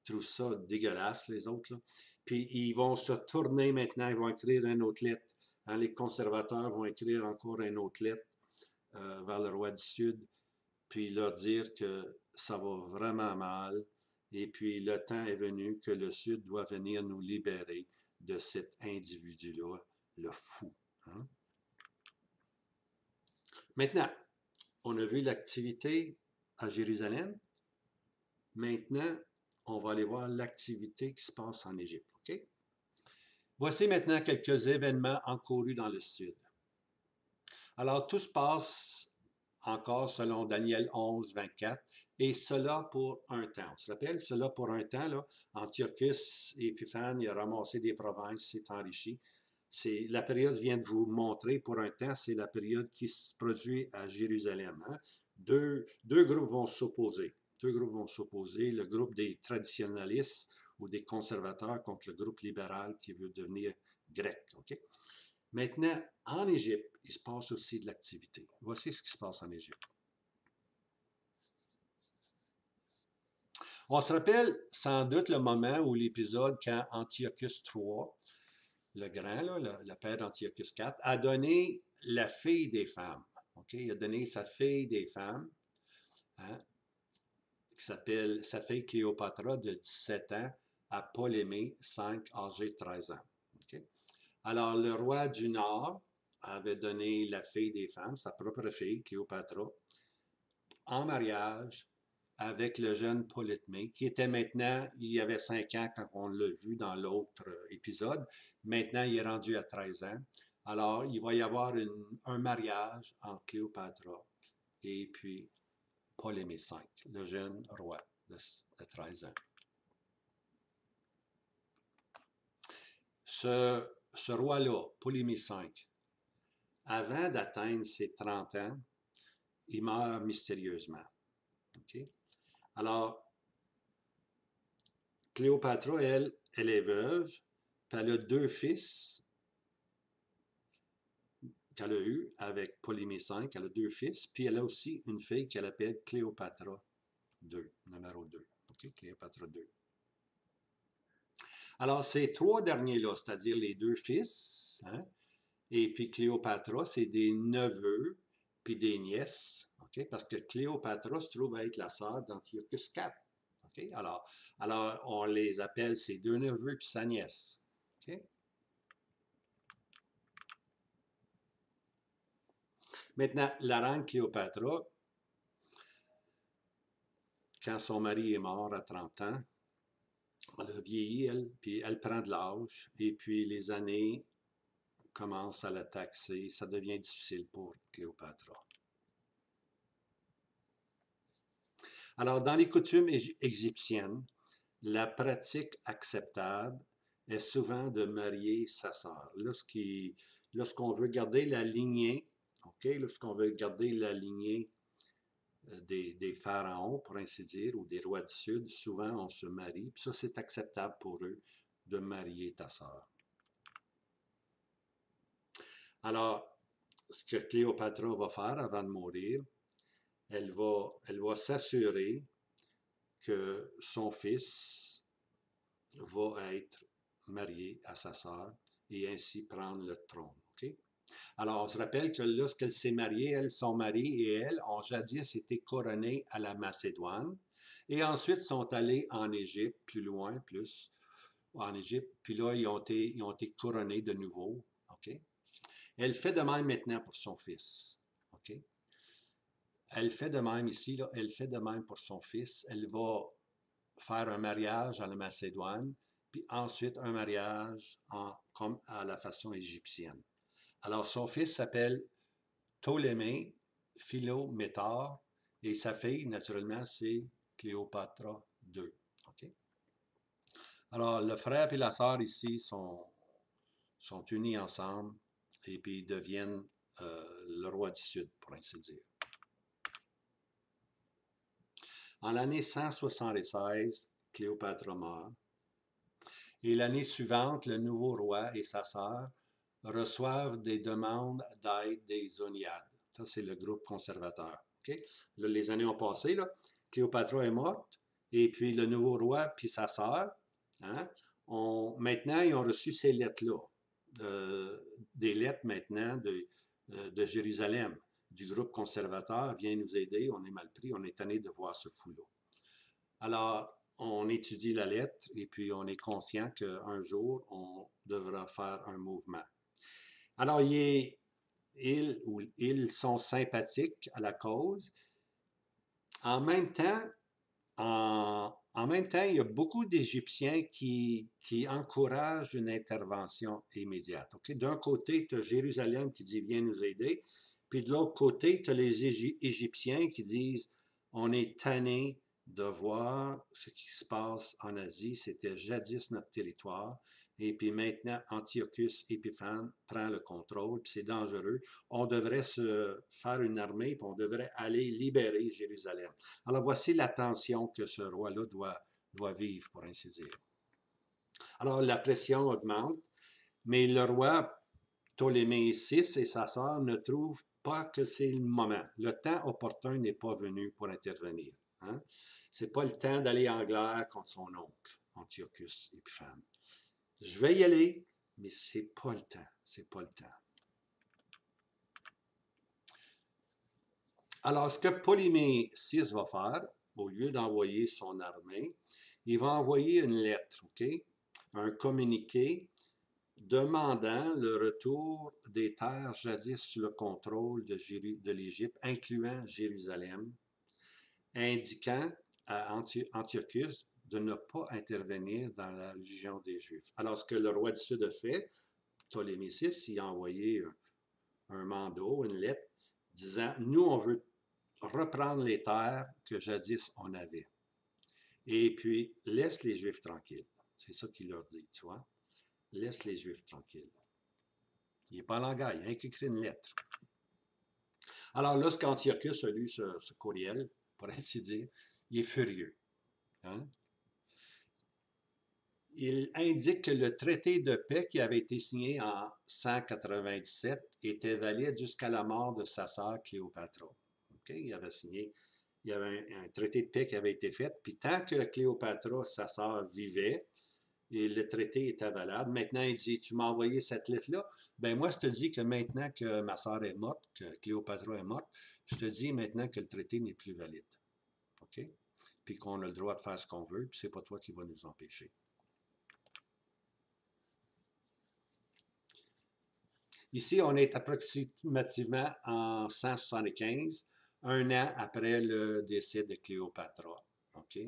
trouvent ça dégueulasse, les autres. Là. Puis, ils vont se tourner maintenant, ils vont écrire une autre lettre. Hein, les conservateurs vont écrire encore une autre lettre vers le roi du Sud, puis leur dire que ça va vraiment mal. Et puis, le temps est venu que le Sud doit venir nous libérer de cet individu-là, le fou. Hein? Maintenant, on a vu l'activité à Jérusalem. Maintenant, on va aller voir l'activité qui se passe en Égypte. Okay? Voici maintenant quelques événements encourus dans le Sud. Alors, tout se passe encore selon Daniel 11, 24, et cela pour un temps. On se rappelle, cela pour un temps, là, Antiochus Épiphanes, il a ramassé des provinces, s'est enrichi. La période vient de vous montrer, pour un temps, c'est la période qui se produit à Jérusalem. Hein? Deux groupes vont s'opposer. Deux groupes vont s'opposer. Le groupe des traditionnalistes ou des conservateurs contre le groupe libéral qui veut devenir grec. Okay? Maintenant, en Égypte, il se passe aussi de l'activité. Voici ce qui se passe en Égypte. On se rappelle sans doute le moment où l'épisode quand Antiochus III, le grand, là, le père d'Antiochus IV, a donné la fille des femmes. Okay? Il a donné sa fille des femmes, hein, qui s'appelle sa fille Cléopatra de 17 ans à Ptolémée V, âgé de 13 ans. Okay? Alors, le roi du Nord avait donné la fille des femmes, sa propre fille, Cléopatra, en mariage avec le jeune Ptolémée, qui était maintenant, il avait 5 ans quand on l'a vu dans l'autre épisode. Maintenant, il est rendu à 13 ans. Alors, il va y avoir un mariage entre Cléopatra et puis Ptolémée V, le jeune roi de 13 ans. Ce roi-là, Ptolémée V, avant d'atteindre ses 30 ans, il meurt mystérieusement. Okay? Alors, Cléopatra, elle est veuve, puis elle a 2 fils qu'elle a eus avec Ptolémée V, elle a 2 fils, puis elle a aussi une fille qu'elle appelle Cléopatra II, numéro 2. Okay? Cléopatra II. Alors, ces 3 derniers-là, c'est-à-dire les 2 fils, hein, et puis Cléopatra, c'est des neveux puis des nièces, okay? Parce que Cléopatra se trouve être la sœur d'Antiochus IV. Okay? Alors, on les appelle ses 2 neveux puis sa nièce. Okay? Maintenant, la reine Cléopatra, quand son mari est mort à 30 ans, elle a vieilli, elle, puis elle prend de l'âge, et puis les années commencent à la taxer, ça devient difficile pour Cléopatra. Alors, dans les coutumes égyptiennes, la pratique acceptable est souvent de marier sa sœur. Lorsqu'il lorsqu'on veut garder la lignée, OK, lorsqu'on veut garder la lignée des pharaons, pour ainsi dire, ou des rois du Sud, souvent on se marie, puis ça c'est acceptable pour eux de marier ta sœur. Alors, ce que Cléopâtre va faire avant de mourir, elle va s'assurer que son fils va être marié à sa sœur et ainsi prendre le trône. Okay? Alors, on se rappelle que lorsqu'elle s'est mariée, elle, son mari et elle ont jadis été couronnés à la Macédoine et ensuite sont allés en Égypte, plus loin, plus en Égypte, puis là, ils ont été couronnés de nouveau. Okay? Elle fait de même maintenant pour son fils. Okay? Elle fait de même ici, là, elle fait de même pour son fils. Elle va faire un mariage à la Macédoine, puis ensuite un mariage comme à la façon égyptienne. Alors, son fils s'appelle Ptolémée Philométor et sa fille, naturellement, c'est Cléopâtre II. Okay? Alors, le frère et la sœur ici sont unis ensemble et puis ils deviennent le roi du Sud, pour ainsi dire. En l'année 176, Cléopâtre meurt. Et l'année suivante, le nouveau roi et sa sœur reçoivent des demandes d'aide des Oniades. Ça, c'est le groupe conservateur. Okay? Là, les années ont passé. Là. Cléopâtre est morte. Et puis, le nouveau roi puis sa sœur, hein, maintenant, ils ont reçu ces lettres-là. Des lettres maintenant de Jérusalem, du groupe conservateur, viens nous aider, on est mal pris, on est tanné de voir ce fou-là. Alors, on étudie la lettre et puis on est conscient qu'un jour, on devra faire un mouvement. Alors, ils sont sympathiques à la cause. En même temps, il y a beaucoup d'Égyptiens qui encouragent une intervention immédiate. Okay? D'un côté, tu as Jérusalem qui dit viens nous aider, puis de l'autre côté, tu as les Égyptiens qui disent on est tanné de voir ce qui se passe en Asie, c'était jadis notre territoire, et puis maintenant Antiochus Épiphane prend le contrôle, puis c'est dangereux. On devrait se faire une armée, puis on devrait aller libérer Jérusalem. Alors voici la tension que ce roi-là doit vivre, pour ainsi dire. Alors la pression augmente, mais le roi Ptolémée VI et sa sœur ne trouvent pas que c'est le moment. Le temps opportun n'est pas venu pour intervenir. Hein? Ce n'est pas le temps d'aller en guerre contre son oncle, Antiochus Épiphane. Je vais y aller, mais ce n'est pas le temps. C'est pas le temps. Alors, ce que Ptolémée VI va faire, au lieu d'envoyer son armée, il va envoyer une lettre, OK? Un communiqué demandant le retour des terres jadis sous le contrôle de l'Égypte, incluant Jérusalem, indiquant à Antiochus de ne pas intervenir dans la religion des Juifs. Alors, ce que le roi du Sud a fait, Ptolémée VI, il a envoyé un mandat, une lettre, disant « Nous, on veut reprendre les terres que jadis on avait. Et puis, laisse les Juifs tranquilles. » C'est ça qu'il leur dit, tu vois. Laisse les Juifs tranquilles. Il n'est pas en langage, il a écrit une lettre. Alors, lorsqu'Antiochus a lu ce courriel, pour ainsi dire, il est furieux. Hein? Il indique que le traité de paix qui avait été signé en 197 était valide jusqu'à la mort de sa sœur Cléopâtre. Okay? Il y avait un traité de paix qui avait été fait, puis tant que Cléopâtre, sa sœur, vivait, et le traité était valable. Maintenant, il dit, tu m'as envoyé cette lettre-là, ben moi, je te dis que maintenant que ma sœur est morte, que Cléopâtre est morte, je te dis maintenant que le traité n'est plus valide. OK? Puis qu'on a le droit de faire ce qu'on veut, puis c'est pas toi qui vas nous empêcher. Ici, on est approximativement en 175, un an après le décès de Cléopâtre. OK?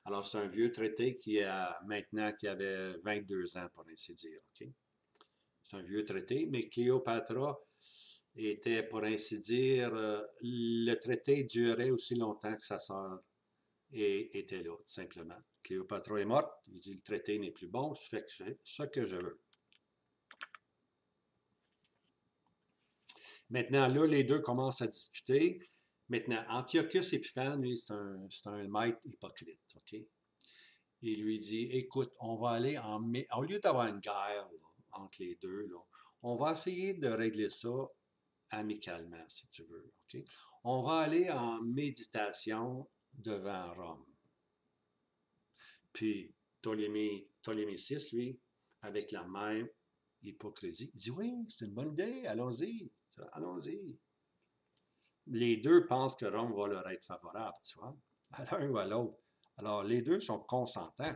Alors, c'est un vieux traité qui avait 22 ans, pour ainsi dire. Okay? C'est un vieux traité, mais Cléopâtre était, pour ainsi dire, le traité durait aussi longtemps que sa sœur était là, tout simplement. Cléopâtre est morte, il dit le traité n'est plus bon, je fais ce que je veux. Maintenant, là, les deux commencent à discuter. Maintenant, Antiochus Épiphane, lui, c'est un maître hypocrite, OK? Il lui dit, écoute, on va aller au lieu d'avoir une guerre là, entre les deux, là, on va essayer de régler ça amicalement, si tu veux, OK? On va aller en méditation devant Rome. Puis Ptolémée VI, lui, avec la même hypocrisie, il dit, oui, c'est une bonne idée, allons-y, allons-y. Les deux pensent que Rome va leur être favorable, tu vois, à l'un ou à l'autre. Alors, les deux sont consentants.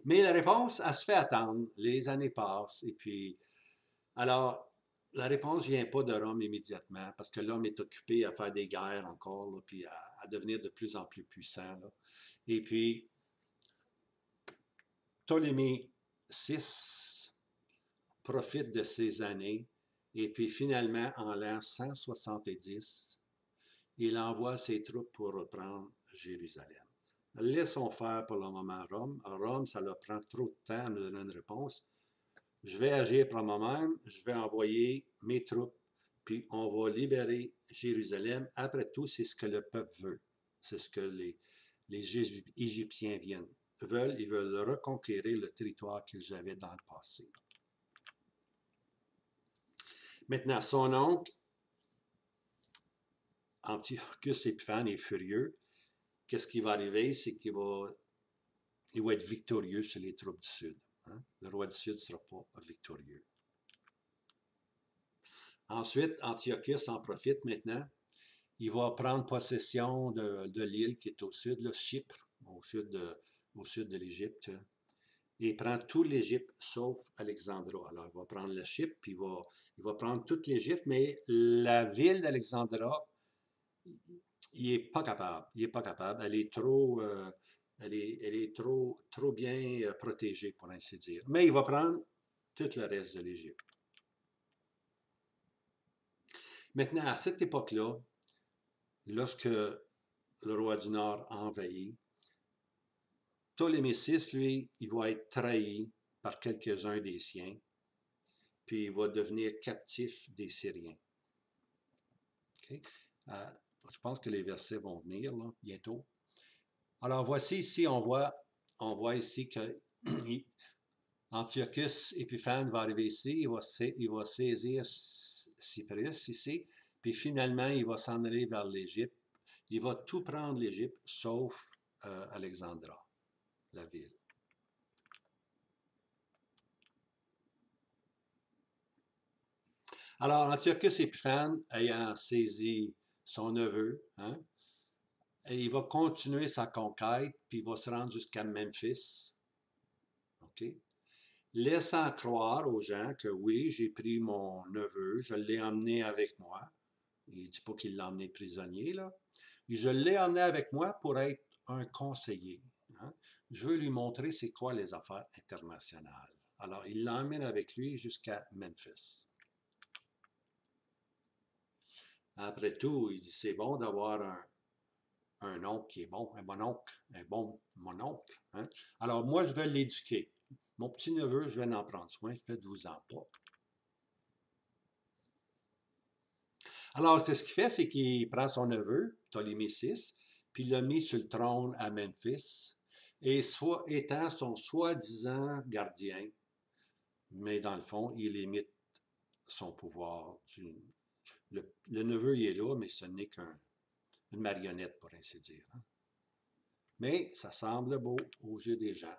Mais la réponse, elle se fait attendre. Les années passent et puis, alors, la réponse ne vient pas de Rome immédiatement parce que l'homme est occupé à faire des guerres encore, là, puis à devenir de plus en plus puissant, là. Et puis, Ptolémée VI profite de ces années et puis finalement, en l'an 170, il envoie ses troupes pour reprendre Jérusalem. Laissons faire pour le moment Rome. À Rome, ça leur prend trop de temps à nous donner une réponse. Je vais agir par moi-même, je vais envoyer mes troupes, puis on va libérer Jérusalem. Après tout, c'est ce que le peuple veut. C'est ce que les Égyptiens veulent. Ils veulent reconquérir le territoire qu'ils avaient dans le passé. Maintenant, son oncle, Antiochus Épiphane, est furieux. Qu'est-ce qui va arriver? C'est qu'il va être victorieux sur les troupes du Sud. Hein? Le roi du Sud ne sera pas victorieux. Ensuite, Antiochus en profite maintenant. Il va prendre possession de l'île qui est au sud, là, Chypre, au sud de l'Égypte. Et il prend tout l'Égypte sauf Alexandra. Alors, il va prendre le Chypre, puis il va prendre toute l'Égypte, mais la ville d'Alexandra, il n'est pas capable. Il n'est pas capable. Elle est trop bien protégée, pour ainsi dire. Mais il va prendre tout le reste de l'Égypte. Maintenant, à cette époque-là, lorsque le roi du Nord envahit, Ptolémée VI, lui, il va être trahi par quelques-uns des siens, puis il va devenir captif des Syriens. Okay? Je pense que les versets vont venir là, bientôt. Alors voici ici, on voit ici que Antiochus Épiphane va arriver ici, il va saisir Cyprus ici, puis finalement il va s'en aller vers l'Égypte. Il va tout prendre l'Égypte, sauf Alexandra, la ville. Alors, Antiochus Épiphane, ayant saisi son neveu, hein, et il va continuer sa conquête, puis il va se rendre jusqu'à Memphis, okay? Laissant croire aux gens que oui, j'ai pris mon neveu, je l'ai emmené avec moi. Il ne dit pas qu'il l'a emmené prisonnier, là. Et je l'ai emmené avec moi pour être un conseiller. Hein. Je veux lui montrer c'est quoi les affaires internationales. Alors, il l'emmène avec lui jusqu'à Memphis. Après tout, il dit c'est bon d'avoir un oncle qui est bon, un bon oncle, un bon mon oncle. Hein? Alors, moi, je vais l'éduquer. Mon petit-neveu, je vais en prendre soin, faites-vous-en pas. Alors, ce qu'il fait, c'est qu'il prend son neveu, Ptolémée VI, puis il l'a mis sur le trône à Memphis, et étant son soi-disant gardien, mais dans le fond, il limite son pouvoir. Le neveu, il est là, mais ce n'est qu'une marionnette, pour ainsi dire. Hein. Mais ça semble beau aux yeux des gens.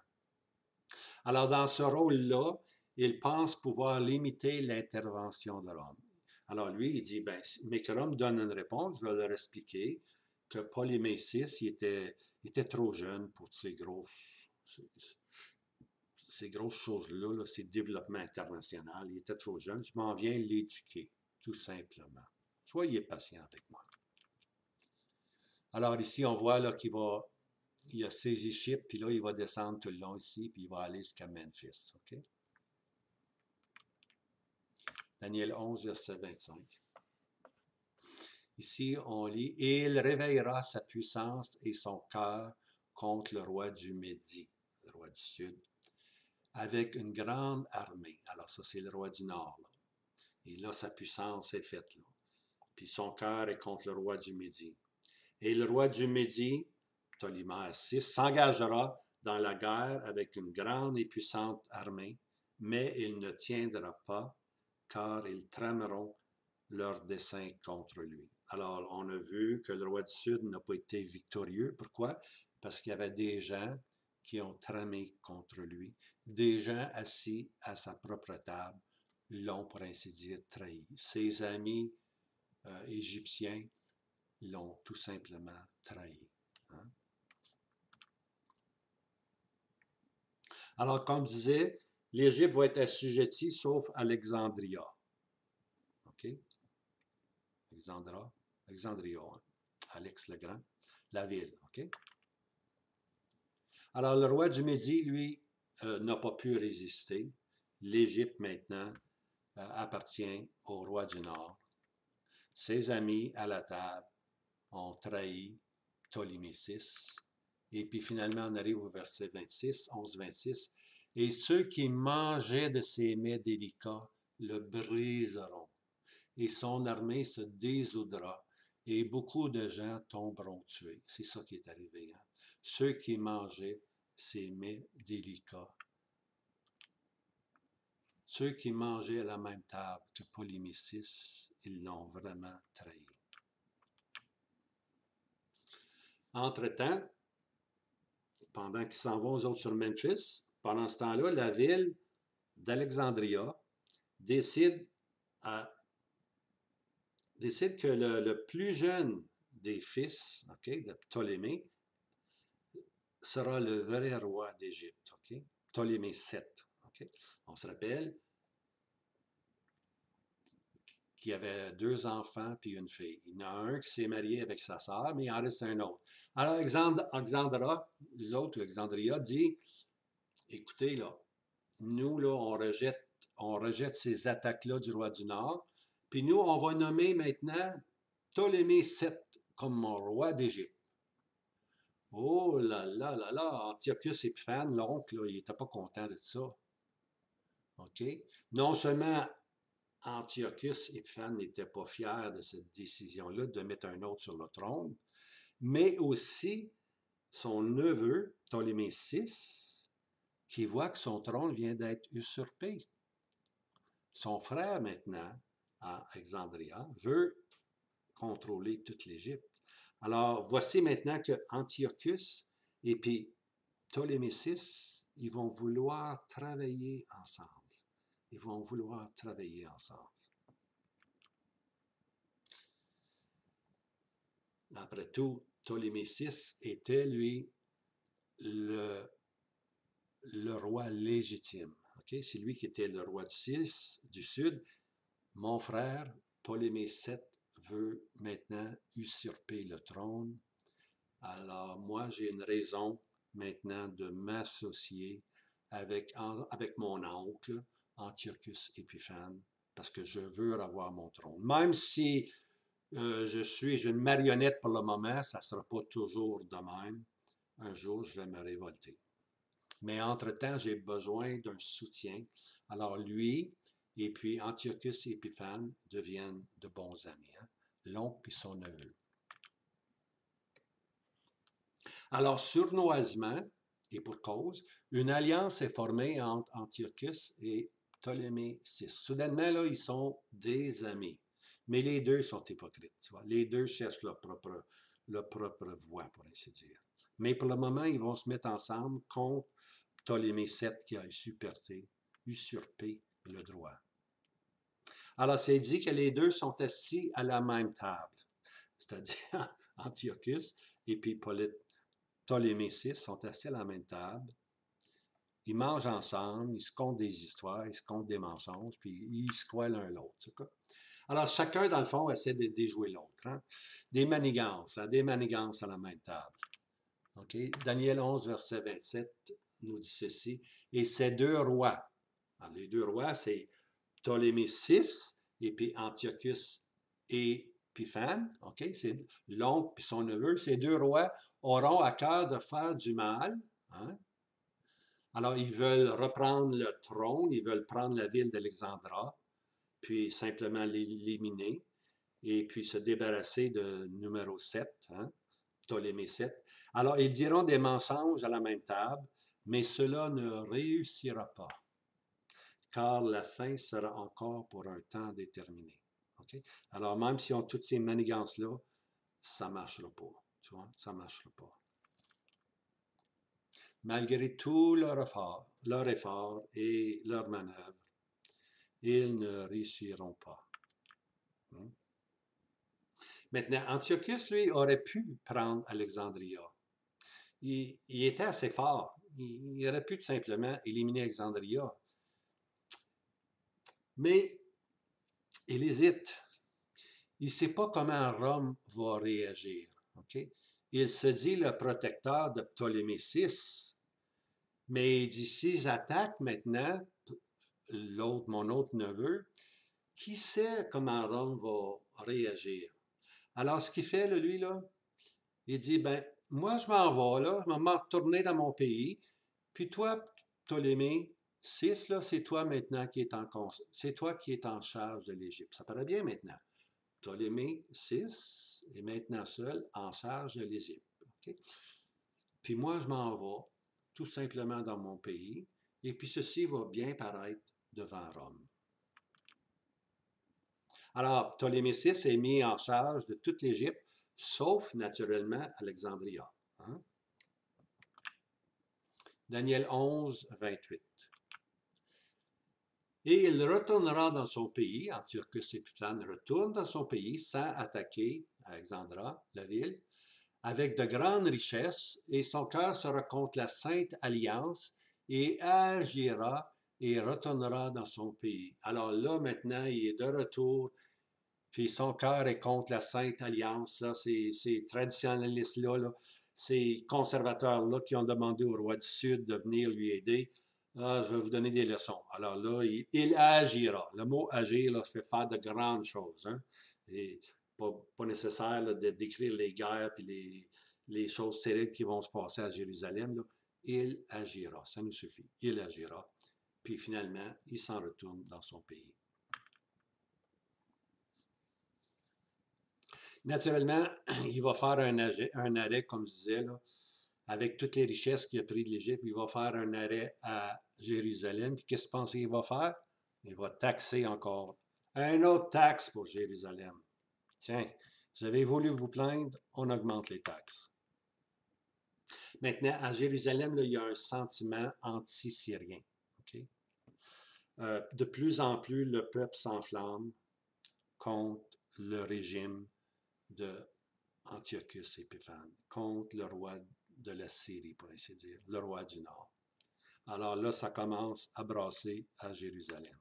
Alors, dans ce rôle-là, il pense pouvoir limiter l'intervention de Rome. Alors, lui, il dit, ben, mais que Rome donne une réponse, je vais leur expliquer que Ptolémée VI, il était trop jeune pour ces grosses choses-là, là, ces développements internationaux. Il était trop jeune, je m'en viens l'éduquer, tout simplement. Soyez patient avec moi. Alors, ici, on voit là, il a saisi Chypre, puis là, il va descendre tout le long ici, puis il va aller jusqu'à Memphis. OK? Daniel 11, verset 25. Ici, on lit « Et il réveillera sa puissance et son cœur contre le roi du Médie, le roi du Sud, avec une grande armée. » Alors ça, c'est le roi du Nord. Là. Et là, sa puissance est faite, là. Puis son cœur est contre le roi du Midi. Et le roi du Midi, Ptolémée VI, s'engagera dans la guerre avec une grande et puissante armée, mais il ne tiendra pas, car ils trameront leurs desseins contre lui. Alors, on a vu que le roi du Sud n'a pas été victorieux. Pourquoi? Parce qu'il y avait des gens qui ont tramé contre lui, des gens assis à sa propre table l'ont, pour ainsi dire, trahi. Ses amis égyptiens l'ont tout simplement trahi. Hein? Alors, comme je disais, l'Égypte va être assujettie sauf Alexandria. OK? Alexandria, hein? Alex le Grand, la ville. OK? Alors, le roi du Midi, lui, n'a pas pu résister. L'Égypte, maintenant, appartient au roi du Nord. Ses amis à la table ont trahi Ptolémée VI. Et puis finalement, on arrive au verset 26, 11-26. Et ceux qui mangeaient de ses mets délicats le briseront, et son armée se désoudra, et beaucoup de gens tomberont tués. C'est ça qui est arrivé. Hein? Ceux qui mangeaient ces mets délicats, ceux qui mangeaient à la même table que Ptolémée VI, ils l'ont vraiment trahi. Entre-temps, pendant qu'ils s'en vont aux autres sur Memphis, pendant ce temps-là, la ville d'Alexandria décide que le plus jeune des fils, okay, de Ptolémée sera le vrai roi d'Égypte. Okay? Ptolémée VII. Okay? On se rappelle qu'il y avait 2 enfants puis une fille. Il y en a un qui s'est marié avec sa sœur, mais il en reste un autre. Alors Alexandria dit, écoutez, là, nous, là, on rejette ces attaques-là du roi du Nord, puis nous, on va nommer maintenant Ptolémée VII comme mon roi d'Égypte. Oh là là là là, Antiochus Épiphane, l'oncle, il n'était pas content de ça. OK? Non seulement Antiochus Épiphane n'était pas fier de cette décision-là de mettre un autre sur le trône, mais aussi son neveu, Ptolémée VI, qui voit que son trône vient d'être usurpé. Son frère, maintenant, à Alexandria, veut contrôler toute l'Égypte. Alors, voici maintenant que Antiochus et puis Ptolémée VI, ils vont vouloir travailler ensemble. Ils vont vouloir travailler ensemble. Après tout, Ptolémée VI était, lui, le roi légitime. Okay? C'est lui qui était le roi du Sud. Mon frère, Ptolémée VII, veut maintenant usurper le trône. Alors, moi, j'ai une raison maintenant de m'associer avec mon oncle, Antiochus Épiphane, parce que je veux avoir mon trône. Même si j'ai une marionnette pour le moment, ça ne sera pas toujours de même. Un jour, je vais me révolter. Mais entre-temps, j'ai besoin d'un soutien. Alors lui et puis Antiochus Épiphane deviennent de bons amis, hein? L'oncle et son neveu. Alors, sournoisement, et pour cause, une alliance est formée entre Antiochus et Ptolémée VI. Soudainement, là, ils sont des amis. Mais les deux sont hypocrites. Tu vois? Les deux cherchent leur propre voie, pour ainsi dire. Mais pour le moment, ils vont se mettre ensemble contre Ptolémée VII qui a usurpé le droit. Alors, c'est dit que les deux sont assis à la même table, c'est-à-dire Antiochus et puis Ptolémée VI sont assis à la même table. Ils mangent ensemble, ils se content des histoires, ils se content des mensonges, puis ils se croient l'un l'autre. Alors, chacun, dans le fond, essaie de déjouer l'autre. Hein? Des manigances à la même table. Okay? Daniel 11, verset 27 nous dit ceci. Et ces deux rois, alors les deux rois, c'est Ptolémée VI et puis Antiochus Épiphane, okay? C'est l'oncle puis son neveu. Ces deux rois auront à cœur de faire du mal. Hein? Alors, ils veulent reprendre le trône, ils veulent prendre la ville d'Alexandra. puis simplement l'éliminer, et puis se débarrasser de numéro 7, hein, Ptolémée 7. Alors, ils diront des mensonges à la même table, mais cela ne réussira pas, car la fin sera encore pour un temps déterminé. Okay? Alors, même si on a toutes ces manigances-là, ça ne marchera pas. Tu vois, ça ne marchera pas. Malgré tout leur effort et leur manœuvre, ils ne réussiront pas. Maintenant, Antiochus, lui, aurait pu prendre Alexandria. Il était assez fort. Il aurait pu tout simplement éliminer Alexandria. Mais il hésite. Il ne sait pas comment Rome va réagir. Okay? Il se dit le protecteur de Ptolémée VI, mais il dit s'ils attaquent maintenant mon autre neveu, qui sait comment Rome va réagir? Alors, ce qu'il fait, lui, là, il dit, ben, moi, je m'en vais, là, je vais me retourner dans mon pays, puis toi, Ptolémée VI, là, c'est toi maintenant qui est c'est toi qui est en charge de l'Égypte. Ça paraît bien maintenant. Ptolémée VI est maintenant seul en charge de l'Égypte. Okay? Puis moi, je m'en vais tout simplement dans mon pays, et puis ceci va bien paraître devant Rome. Alors, Ptolémée VI est mis en charge de toute l'Égypte, sauf naturellement Alexandria. Hein? Daniel 11, 28. Et il retournera dans son pays, Antiochus Épiphanes retourne dans son pays sans attaquer Alexandra, la ville, avec de grandes richesses, et son cœur sera contre la Sainte Alliance, et agira et retournera dans son pays. Alors là, maintenant, il est de retour, puis son cœur est contre la Sainte Alliance. Là, ces traditionnalistes-là, là, ces conservateurs-là qui ont demandé au roi du Sud de venir lui aider. Ah, je vais vous donner des leçons. Alors là, il agira. Le mot agir là, fait faire de grandes choses. Hein? Et pas nécessaire là, de décrire les guerres et les choses terribles qui vont se passer à Jérusalem. Là. Il agira. Ça nous suffit. Il agira. Puis finalement, il s'en retourne dans son pays. Naturellement, il va faire un arrêt, comme je disais, là, avec toutes les richesses qu'il a prises de l'Égypte. Il va faire un arrêt à Jérusalem. Puis qu'est-ce que vous pensez qu'il va faire? Il va taxer encore. Un autre taxe pour Jérusalem. Tiens, vous avez voulu vous plaindre, on augmente les taxes. Maintenant, à Jérusalem, là, il y a un sentiment anti-syrien. Okay? De plus en plus, le peuple s'enflamme contre le régime de Antiochus Épiphanes, contre le roi de la Syrie, pour ainsi dire, le roi du Nord. Alors là, ça commence à brasser à Jérusalem.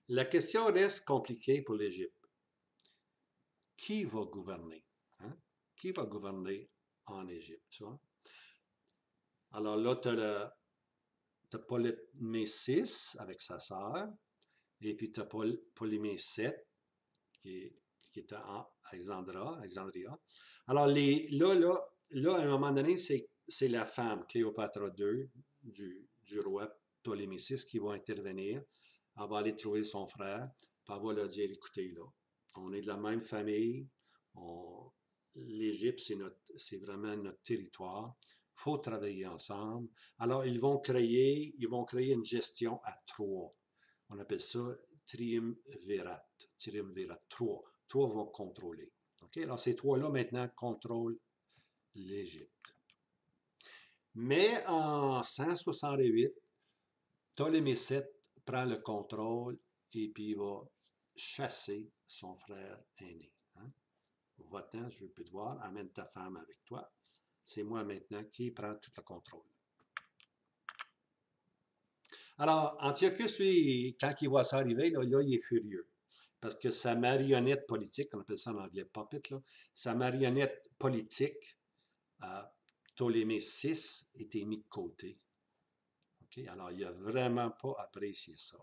La question reste compliquée pour l'Égypte. Qui va gouverner? Hein? Qui va gouverner en Égypte? Tu vois? Alors là, tu as Ptolémée VI avec sa sœur, et puis tu as Ptolémée VII qui était à Alexandria. Alors là, à un moment donné, c'est la femme, Cléopâtre II, du roi Ptolémée VI, qui va intervenir. Elle va aller trouver son frère, puis elle va leur dire, écoutez, là, on est de la même famille, l'Égypte, c'est vraiment notre territoire, il faut travailler ensemble. Alors, ils vont créer une gestion à trois. On appelle ça triumvirat, trois. Trois vont contrôler. Okay? Alors, ces trois-là, maintenant, contrôlent l'Égypte. Mais en 168, Ptolémée VII prend le contrôle et puis il va chasser son frère aîné. Hein? Va-t'en, je ne veux plus te voir, amène ta femme avec toi. C'est moi maintenant qui prends tout le contrôle. Alors, Antiochus, lui, quand il voit ça arriver, là, il est furieux. Parce que sa marionnette politique, on appelle ça en anglais puppet, là, sa marionnette politique, Ptolémée VI, était mis de côté. Okay? Alors, il n'a vraiment pas apprécié ça.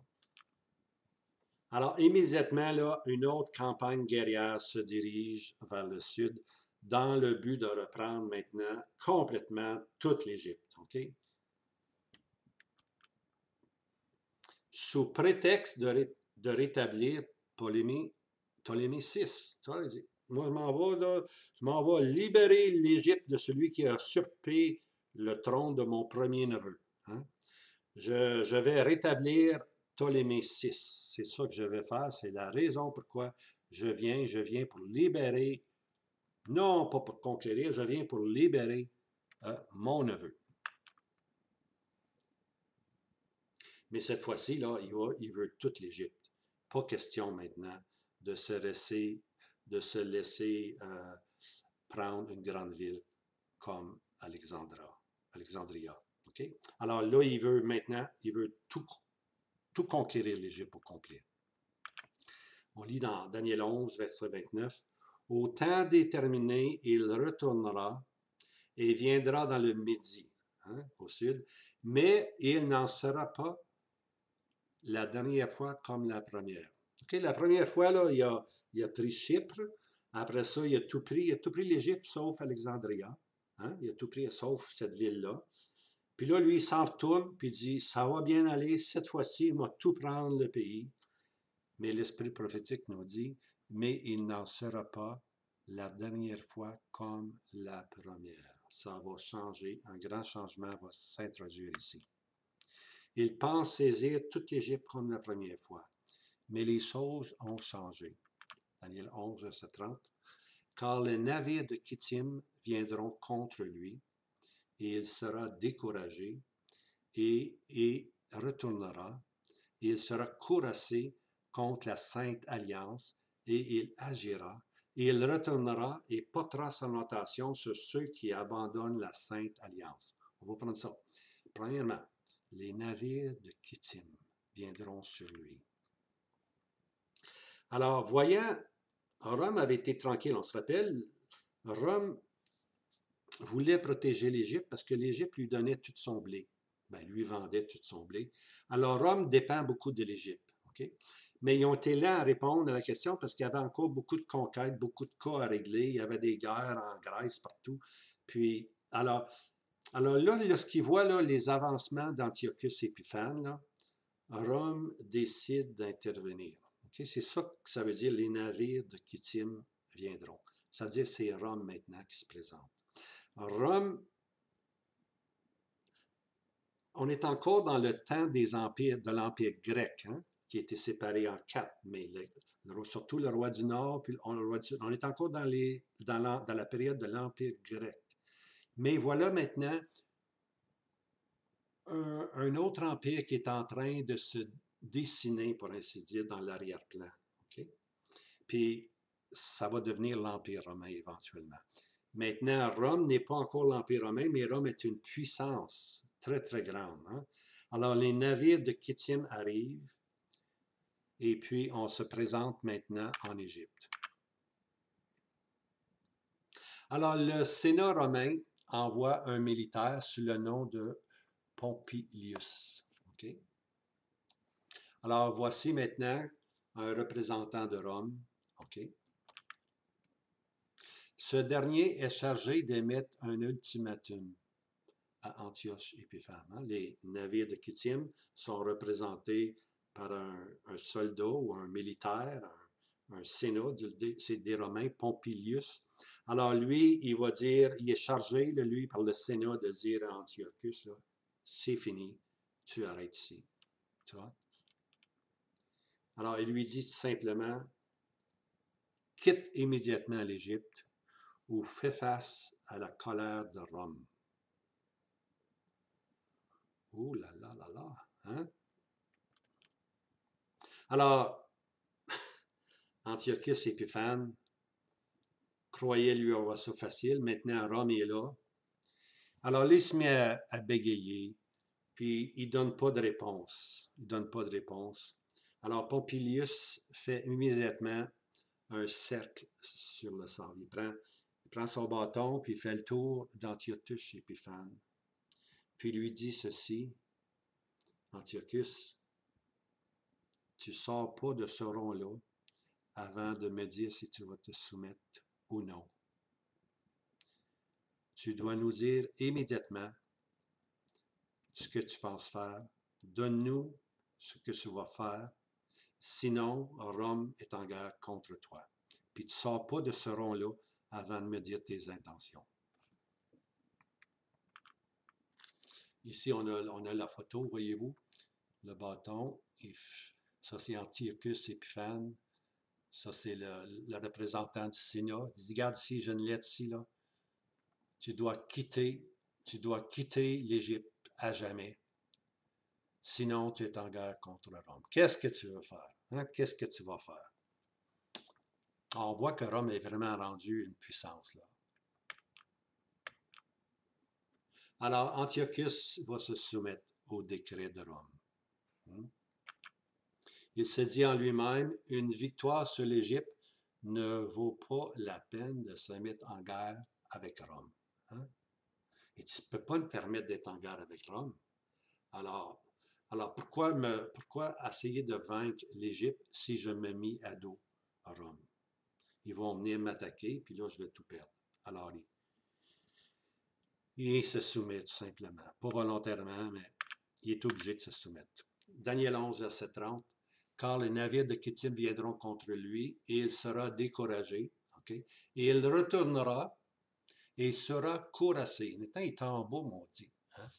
Alors, immédiatement, là, une autre campagne guerrière se dirige vers le sud dans le but de reprendre maintenant complètement toute l'Égypte. Okay? sous prétexte de rétablir Ptolémée VI. Moi, je m'en vais libérer l'Égypte de celui qui a usurpé le trône de mon premier neveu. Hein? Je vais rétablir Ptolémée VI. C'est ça que je vais faire. C'est la raison pourquoi je viens pour libérer, non pas pour conquérir, je viens pour libérer mon neveu. Mais cette fois-ci, là, il veut toute l'Égypte. Pas question maintenant de se laisser prendre une grande ville comme Alexandria. Okay? Alors là, il veut tout conquérir l'Égypte au complet. On lit dans Daniel 11, verset 29. Au temps déterminé, il retournera et viendra dans le Midi, hein, au sud, mais il n'en sera pas la dernière fois comme la première. Okay? La première fois, là, il a pris Chypre. Après ça, il a tout pris l'Égypte sauf Alexandria. Hein? Il a tout pris sauf cette ville-là. Puis là, lui, il s'en retourne, puis il dit, ça va bien aller, cette fois-ci, il va tout prendre le pays. Mais l'esprit prophétique nous dit, mais il n'en sera pas la dernière fois comme la première. Ça va changer, un grand changement va s'introduire ici. Il pense saisir toute l'Égypte comme la première fois, mais les choses ont changé. Daniel 11, verset 30. Car les navires de Kittim viendront contre lui, et il sera découragé, et retournera, et il sera courassé contre la Sainte Alliance, et il agira, et il retournera et portera sa notation sur ceux qui abandonnent la Sainte Alliance. On va prendre ça. Premièrement, les navires de Kittim viendront sur lui. Alors, voyant, Rome avait été tranquille, on se rappelle, Rome voulait protéger l'Égypte parce que l'Égypte lui donnait tout son blé. Ben, lui vendait tout son blé. Alors, Rome dépend beaucoup de l'Égypte. Okay? Mais ils ont été là à répondre à la question parce qu'il y avait encore beaucoup de conquêtes, beaucoup de cas à régler. Il y avait des guerres en Grèce partout. Puis, alors là, lorsqu'ils voient là, les avancements d'Antiochus Épiphane, là, Rome décide d'intervenir. Okay? C'est ça que ça veut dire, les navires de Kittim viendront. Ça veut dire que c'est Rome maintenant qui se présente. Rome, on est encore dans le temps des empires, de l'Empire grec, hein, qui a été séparé en quatre, mais surtout le roi du Nord, puis on est encore dans la période de l'Empire grec. Mais voilà maintenant un autre empire qui est en train de se dessiner, pour ainsi dire, dans l'arrière-plan. Okay? Puis ça va devenir l'Empire romain éventuellement. Maintenant, Rome n'est pas encore l'Empire romain, mais Rome est une puissance très, très grande. Hein? Alors, les navires de Kittim arrivent et puis on se présente maintenant en Égypte. Alors, le Sénat romain envoie un militaire sous le nom de Pompilius. Okay? Alors, voici maintenant un représentant de Rome. Okay? Ce dernier est chargé d'émettre un ultimatum à Antioche Épiphane. Hein? Les navires de Kittim sont représentés par un soldat ou un militaire, un sénat, c'est des Romains, Pompilius. Alors lui, il va dire, il est chargé, lui, par le sénat de dire à Antiochus, c'est fini, tu arrêtes ici. Tu vois? Alors il lui dit tout simplement, quitte immédiatement l'Égypte ou fais face à la colère de Rome. Oh là là là là, hein? Alors, Antiochus Épiphane croyait lui avoir ça facile. Maintenant, Rome est là. Alors, là, il se met à bégayer, puis il ne donne pas de réponse. Il ne donne pas de réponse. Alors, Pompilius fait immédiatement un cercle sur le sable. Il prend son bâton, puis il fait le tour d'Antiochus Épiphane. Puis il lui dit ceci, Antiochus, tu ne sors pas de ce rond-là avant de me dire si tu vas te soumettre ou non. Tu dois nous dire immédiatement ce que tu penses faire. Donne-nous ce que tu vas faire. Sinon, Rome est en guerre contre toi. Puis tu ne sors pas de ce rond-là avant de me dire tes intentions. Ici, on a la photo, voyez-vous, le bâton. Ça, c'est Antiochus Épiphane. Ça, c'est le représentant du Sénat. Il dit, regarde ici, j'ai une lettre ici, là. Tu dois quitter l'Égypte à jamais. Sinon, tu es en guerre contre Rome. Qu'est-ce que tu veux faire? Hein? Qu'est-ce que tu vas faire? On voit que Rome est vraiment rendu une puissance, là. Alors, Antiochus va se soumettre au décret de Rome. Il se dit en lui-même, une victoire sur l'Égypte ne vaut pas la peine de se mettre en guerre avec Rome. Hein? Et tu ne peux pas me permettre d'être en guerre avec Rome. Alors pourquoi essayer de vaincre l'Égypte si je me mis à dos à Rome? Ils vont venir m'attaquer, puis là, je vais tout perdre. Alors, il se soumet tout simplement. Pas volontairement, mais il est obligé de se soumettre. Daniel 11, verset 30. Car les navires de Kittim viendront contre lui, et il sera découragé. Okay? Et il retournera, et il sera courassé. Maintenant, il est en beau, maudit. Hein?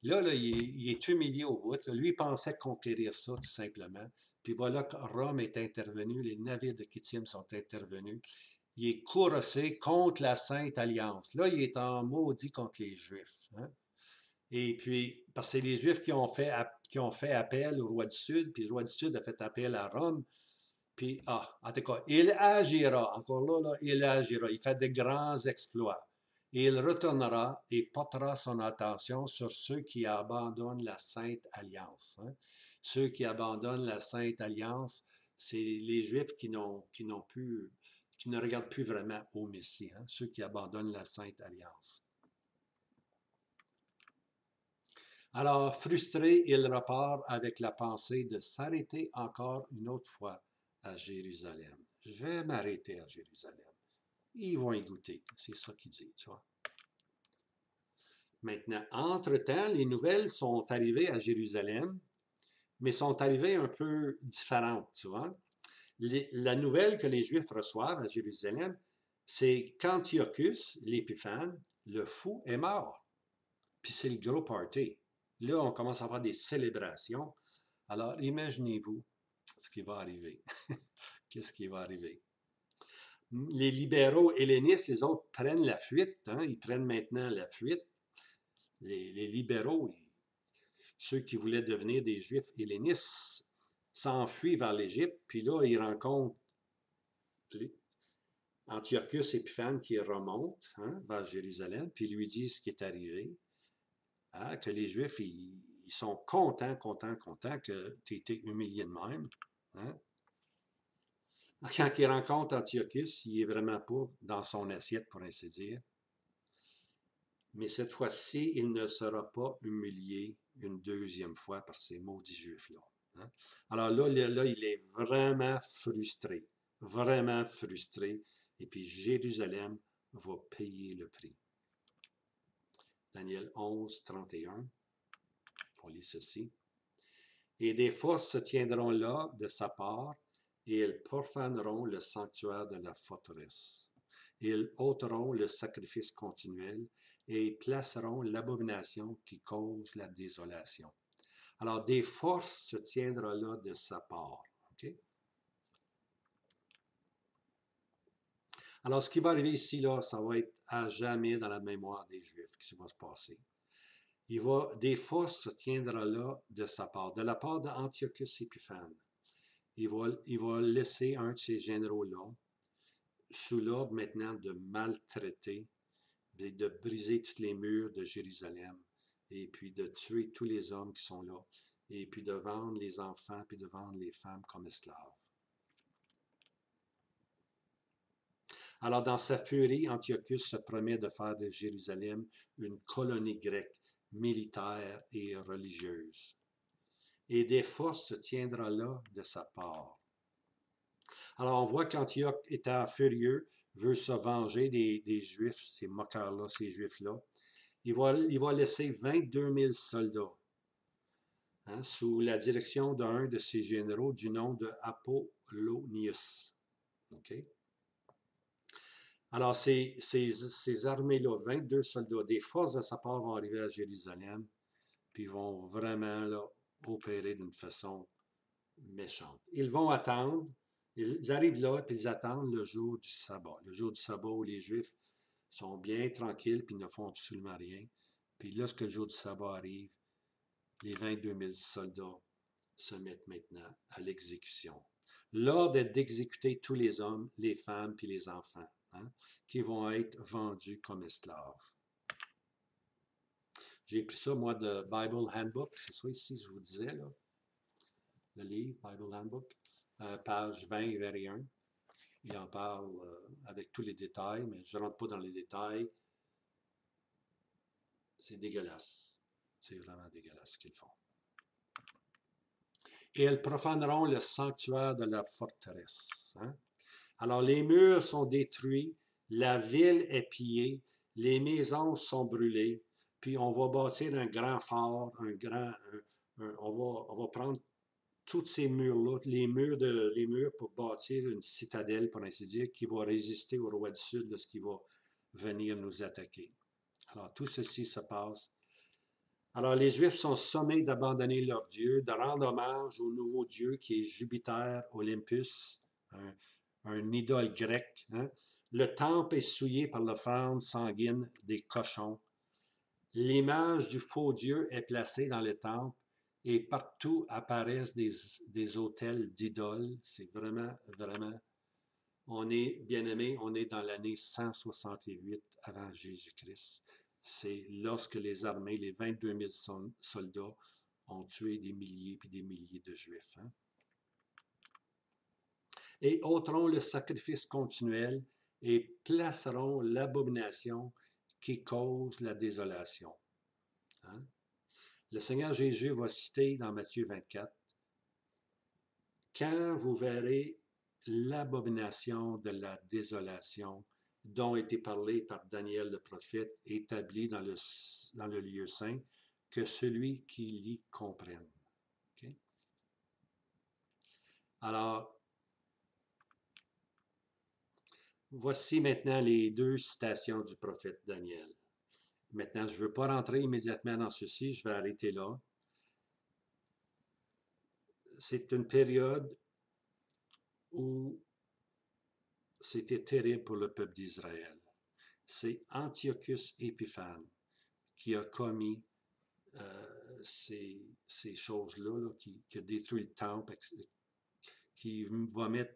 Là, il est humilié au bout. Là. Lui, il pensait conquérir ça, tout simplement. Puis voilà que Rome est intervenu, les navires de Kittim sont intervenus. Il est courassé contre la Sainte Alliance. Là, il est en maudit contre les Juifs. Hein? Et puis, parce que c'est les Juifs qui ont fait appel au roi du Sud, puis le roi du Sud a fait appel à Rome. Puis, en tout cas, il agira, encore là, il agira, il fait de grands exploits. Et il retournera et portera son attention sur ceux qui abandonnent la Sainte Alliance. Hein. Ceux qui abandonnent la Sainte Alliance, c'est les Juifs qui ne regardent plus vraiment au Messie, hein, ceux qui abandonnent la Sainte Alliance. Alors, frustré, il repart avec la pensée de s'arrêter encore une autre fois à Jérusalem. Je vais m'arrêter à Jérusalem. Ils vont y goûter. C'est ça qu'il dit, tu vois. Maintenant, entre-temps, les nouvelles sont arrivées à Jérusalem, mais sont arrivées un peu différentes, tu vois. La nouvelle que les Juifs reçoivent à Jérusalem, c'est qu'Antiochus, l'Épiphane, le fou, est mort. Puis c'est le gros party. Là, on commence à avoir des célébrations. Alors, imaginez-vous ce qui va arriver. Qu'est-ce qui va arriver? Les libéraux hellénistes, les autres prennent la fuite. Hein? Ils prennent maintenant la fuite. Les libéraux, ceux qui voulaient devenir des Juifs hellénistes, s'enfuient vers l'Égypte. Puis là, ils rencontrent Antiochus Épiphane qui remonte vers Jérusalem, puis lui dit ce qui est arrivé. Hein, que les Juifs, ils sont contents que tu aies été humilié de même. Hein? Quand ils rencontrent Antiochus, il n'est vraiment pas dans son assiette, pour ainsi dire. Mais cette fois-ci, il ne sera pas humilié une deuxième fois par ces maudits Juifs-là. Hein? Alors là, il est vraiment frustré. Vraiment frustré. Et puis Jérusalem va payer le prix. Daniel 11, 31. On lit ceci. Et des forces se tiendront là de sa part, et ils profaneront le sanctuaire de la forteresse. Ils ôteront le sacrifice continuel, et ils placeront l'abomination qui cause la désolation. Alors, des forces se tiendront là de sa part. Okay? Alors, ce qui va arriver ici, là, ça va être à jamais dans la mémoire des Juifs qui va se passer. Des forces se tiendront là de sa part, de la part d'Antiochus Épiphane. Il va laisser un de ces généraux-là sous l'ordre maintenant de maltraiter, de briser tous les murs de Jérusalem, et puis de tuer tous les hommes qui sont là, et puis de vendre les enfants, puis de vendre les femmes comme esclaves. Alors, dans sa furie, Antiochus se promet de faire de Jérusalem une colonie grecque, militaire et religieuse. Et des forces se tiendront là de sa part. Alors, on voit qu'Antioche, étant furieux, veut se venger des Juifs, ces moqueurs-là, ces Juifs-là. Il va laisser 22 000 soldats hein, sous la direction d'un de ses généraux du nom de Apollonius. OK? Alors, ces armées-là, 22 soldats, des forces de sa part vont arriver à Jérusalem, puis vont vraiment là, opérer d'une façon méchante. Ils vont attendre, ils arrivent là, puis ils attendent le jour du sabbat. Le jour du sabbat où les Juifs sont bien tranquilles, puis ne font absolument rien. Puis lorsque le jour du sabbat arrive, les 22 000 soldats se mettent maintenant à l'exécution. L'ordre est d'exécuter tous les hommes, les femmes, puis les enfants, hein, qui vont être vendus comme esclaves. J'ai pris ça, moi, de Bible Handbook. C'est ça ici, je vous disais, là. Le livre, Bible Handbook, page 20 et 21. Il en parle avec tous les détails, mais je ne rentre pas dans les détails. C'est dégueulasse. C'est vraiment dégueulasse ce qu'ils font. Et elles profaneront le sanctuaire de la forteresse. Hein? Alors, les murs sont détruits, la ville est pillée, les maisons sont brûlées, puis on va bâtir un grand fort, on va prendre tous ces murs-là, les murs pour bâtir une citadelle, pour ainsi dire, qui va résister au roi du Sud lorsqu'il va venir nous attaquer. Alors, tout ceci se passe. Alors, les Juifs sont sommés d'abandonner leur Dieu, de rendre hommage au nouveau Dieu qui est Jupiter Olympus, un idole grec. Hein? Le temple est souillé par l'offrande sanguine des cochons. L'image du faux Dieu est placée dans le temple et partout apparaissent des autels d'idoles. C'est vraiment, vraiment, on est, bien aimé, on est dans l'année 168 avant Jésus-Christ. C'est lorsque les armées, les 22 000 soldats, ont tué des milliers et des milliers de Juifs. Hein? Et ôteront le sacrifice continuel et placeront l'abomination qui cause la désolation. Hein? Le Seigneur Jésus va citer dans Matthieu 24, « Quand vous verrez l'abomination de la désolation dont a été parlé par Daniel le prophète, établi dans le lieu saint, que celui qui l'y comprenne. » Okay? Alors, voici maintenant les deux citations du prophète Daniel. Maintenant, je ne veux pas rentrer immédiatement dans ceci, je vais arrêter là. C'est une période où c'était terrible pour le peuple d'Israël. C'est Antiochus Épiphane qui a commis ces choses-là, là, qui a détruit le temple, qui va mettre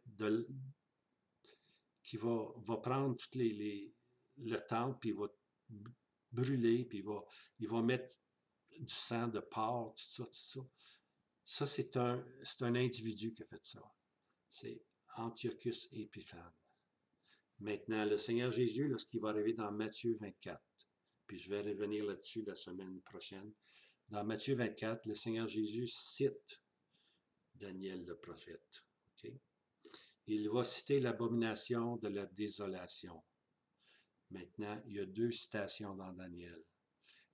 qui va prendre tout le temple, puis il va brûler, puis il va mettre du sang de porc, tout ça, tout ça. Ça, c'est un individu qui a fait ça. C'est Antiochus Épiphane. Maintenant, le Seigneur Jésus, lorsqu'il va arriver dans Matthieu 24, puis je vais revenir là-dessus la semaine prochaine, dans Matthieu 24, le Seigneur Jésus cite Daniel le prophète. Okay? Il va citer l'abomination de la désolation. Maintenant, il y a deux citations dans Daniel.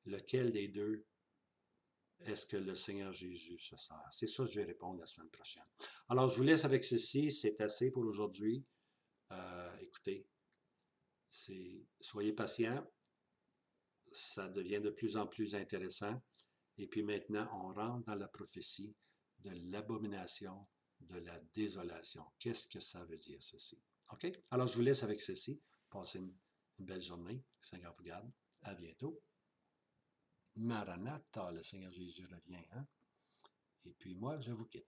Lequel des deux est-ce que le Seigneur Jésus se sert? C'est ça que je vais répondre la semaine prochaine. Alors, je vous laisse avec ceci. C'est assez pour aujourd'hui. Écoutez, soyez patients. Ça devient de plus en plus intéressant. Et puis maintenant, on rentre dans la prophétie de l'abomination de la désolation. Qu'est-ce que ça veut dire, ceci? OK? Alors, je vous laisse avec ceci. Passez une belle journée. Seigneur vous garde. À bientôt. Maranatha, le Seigneur Jésus revient. Hein? Et puis moi, je vous quitte.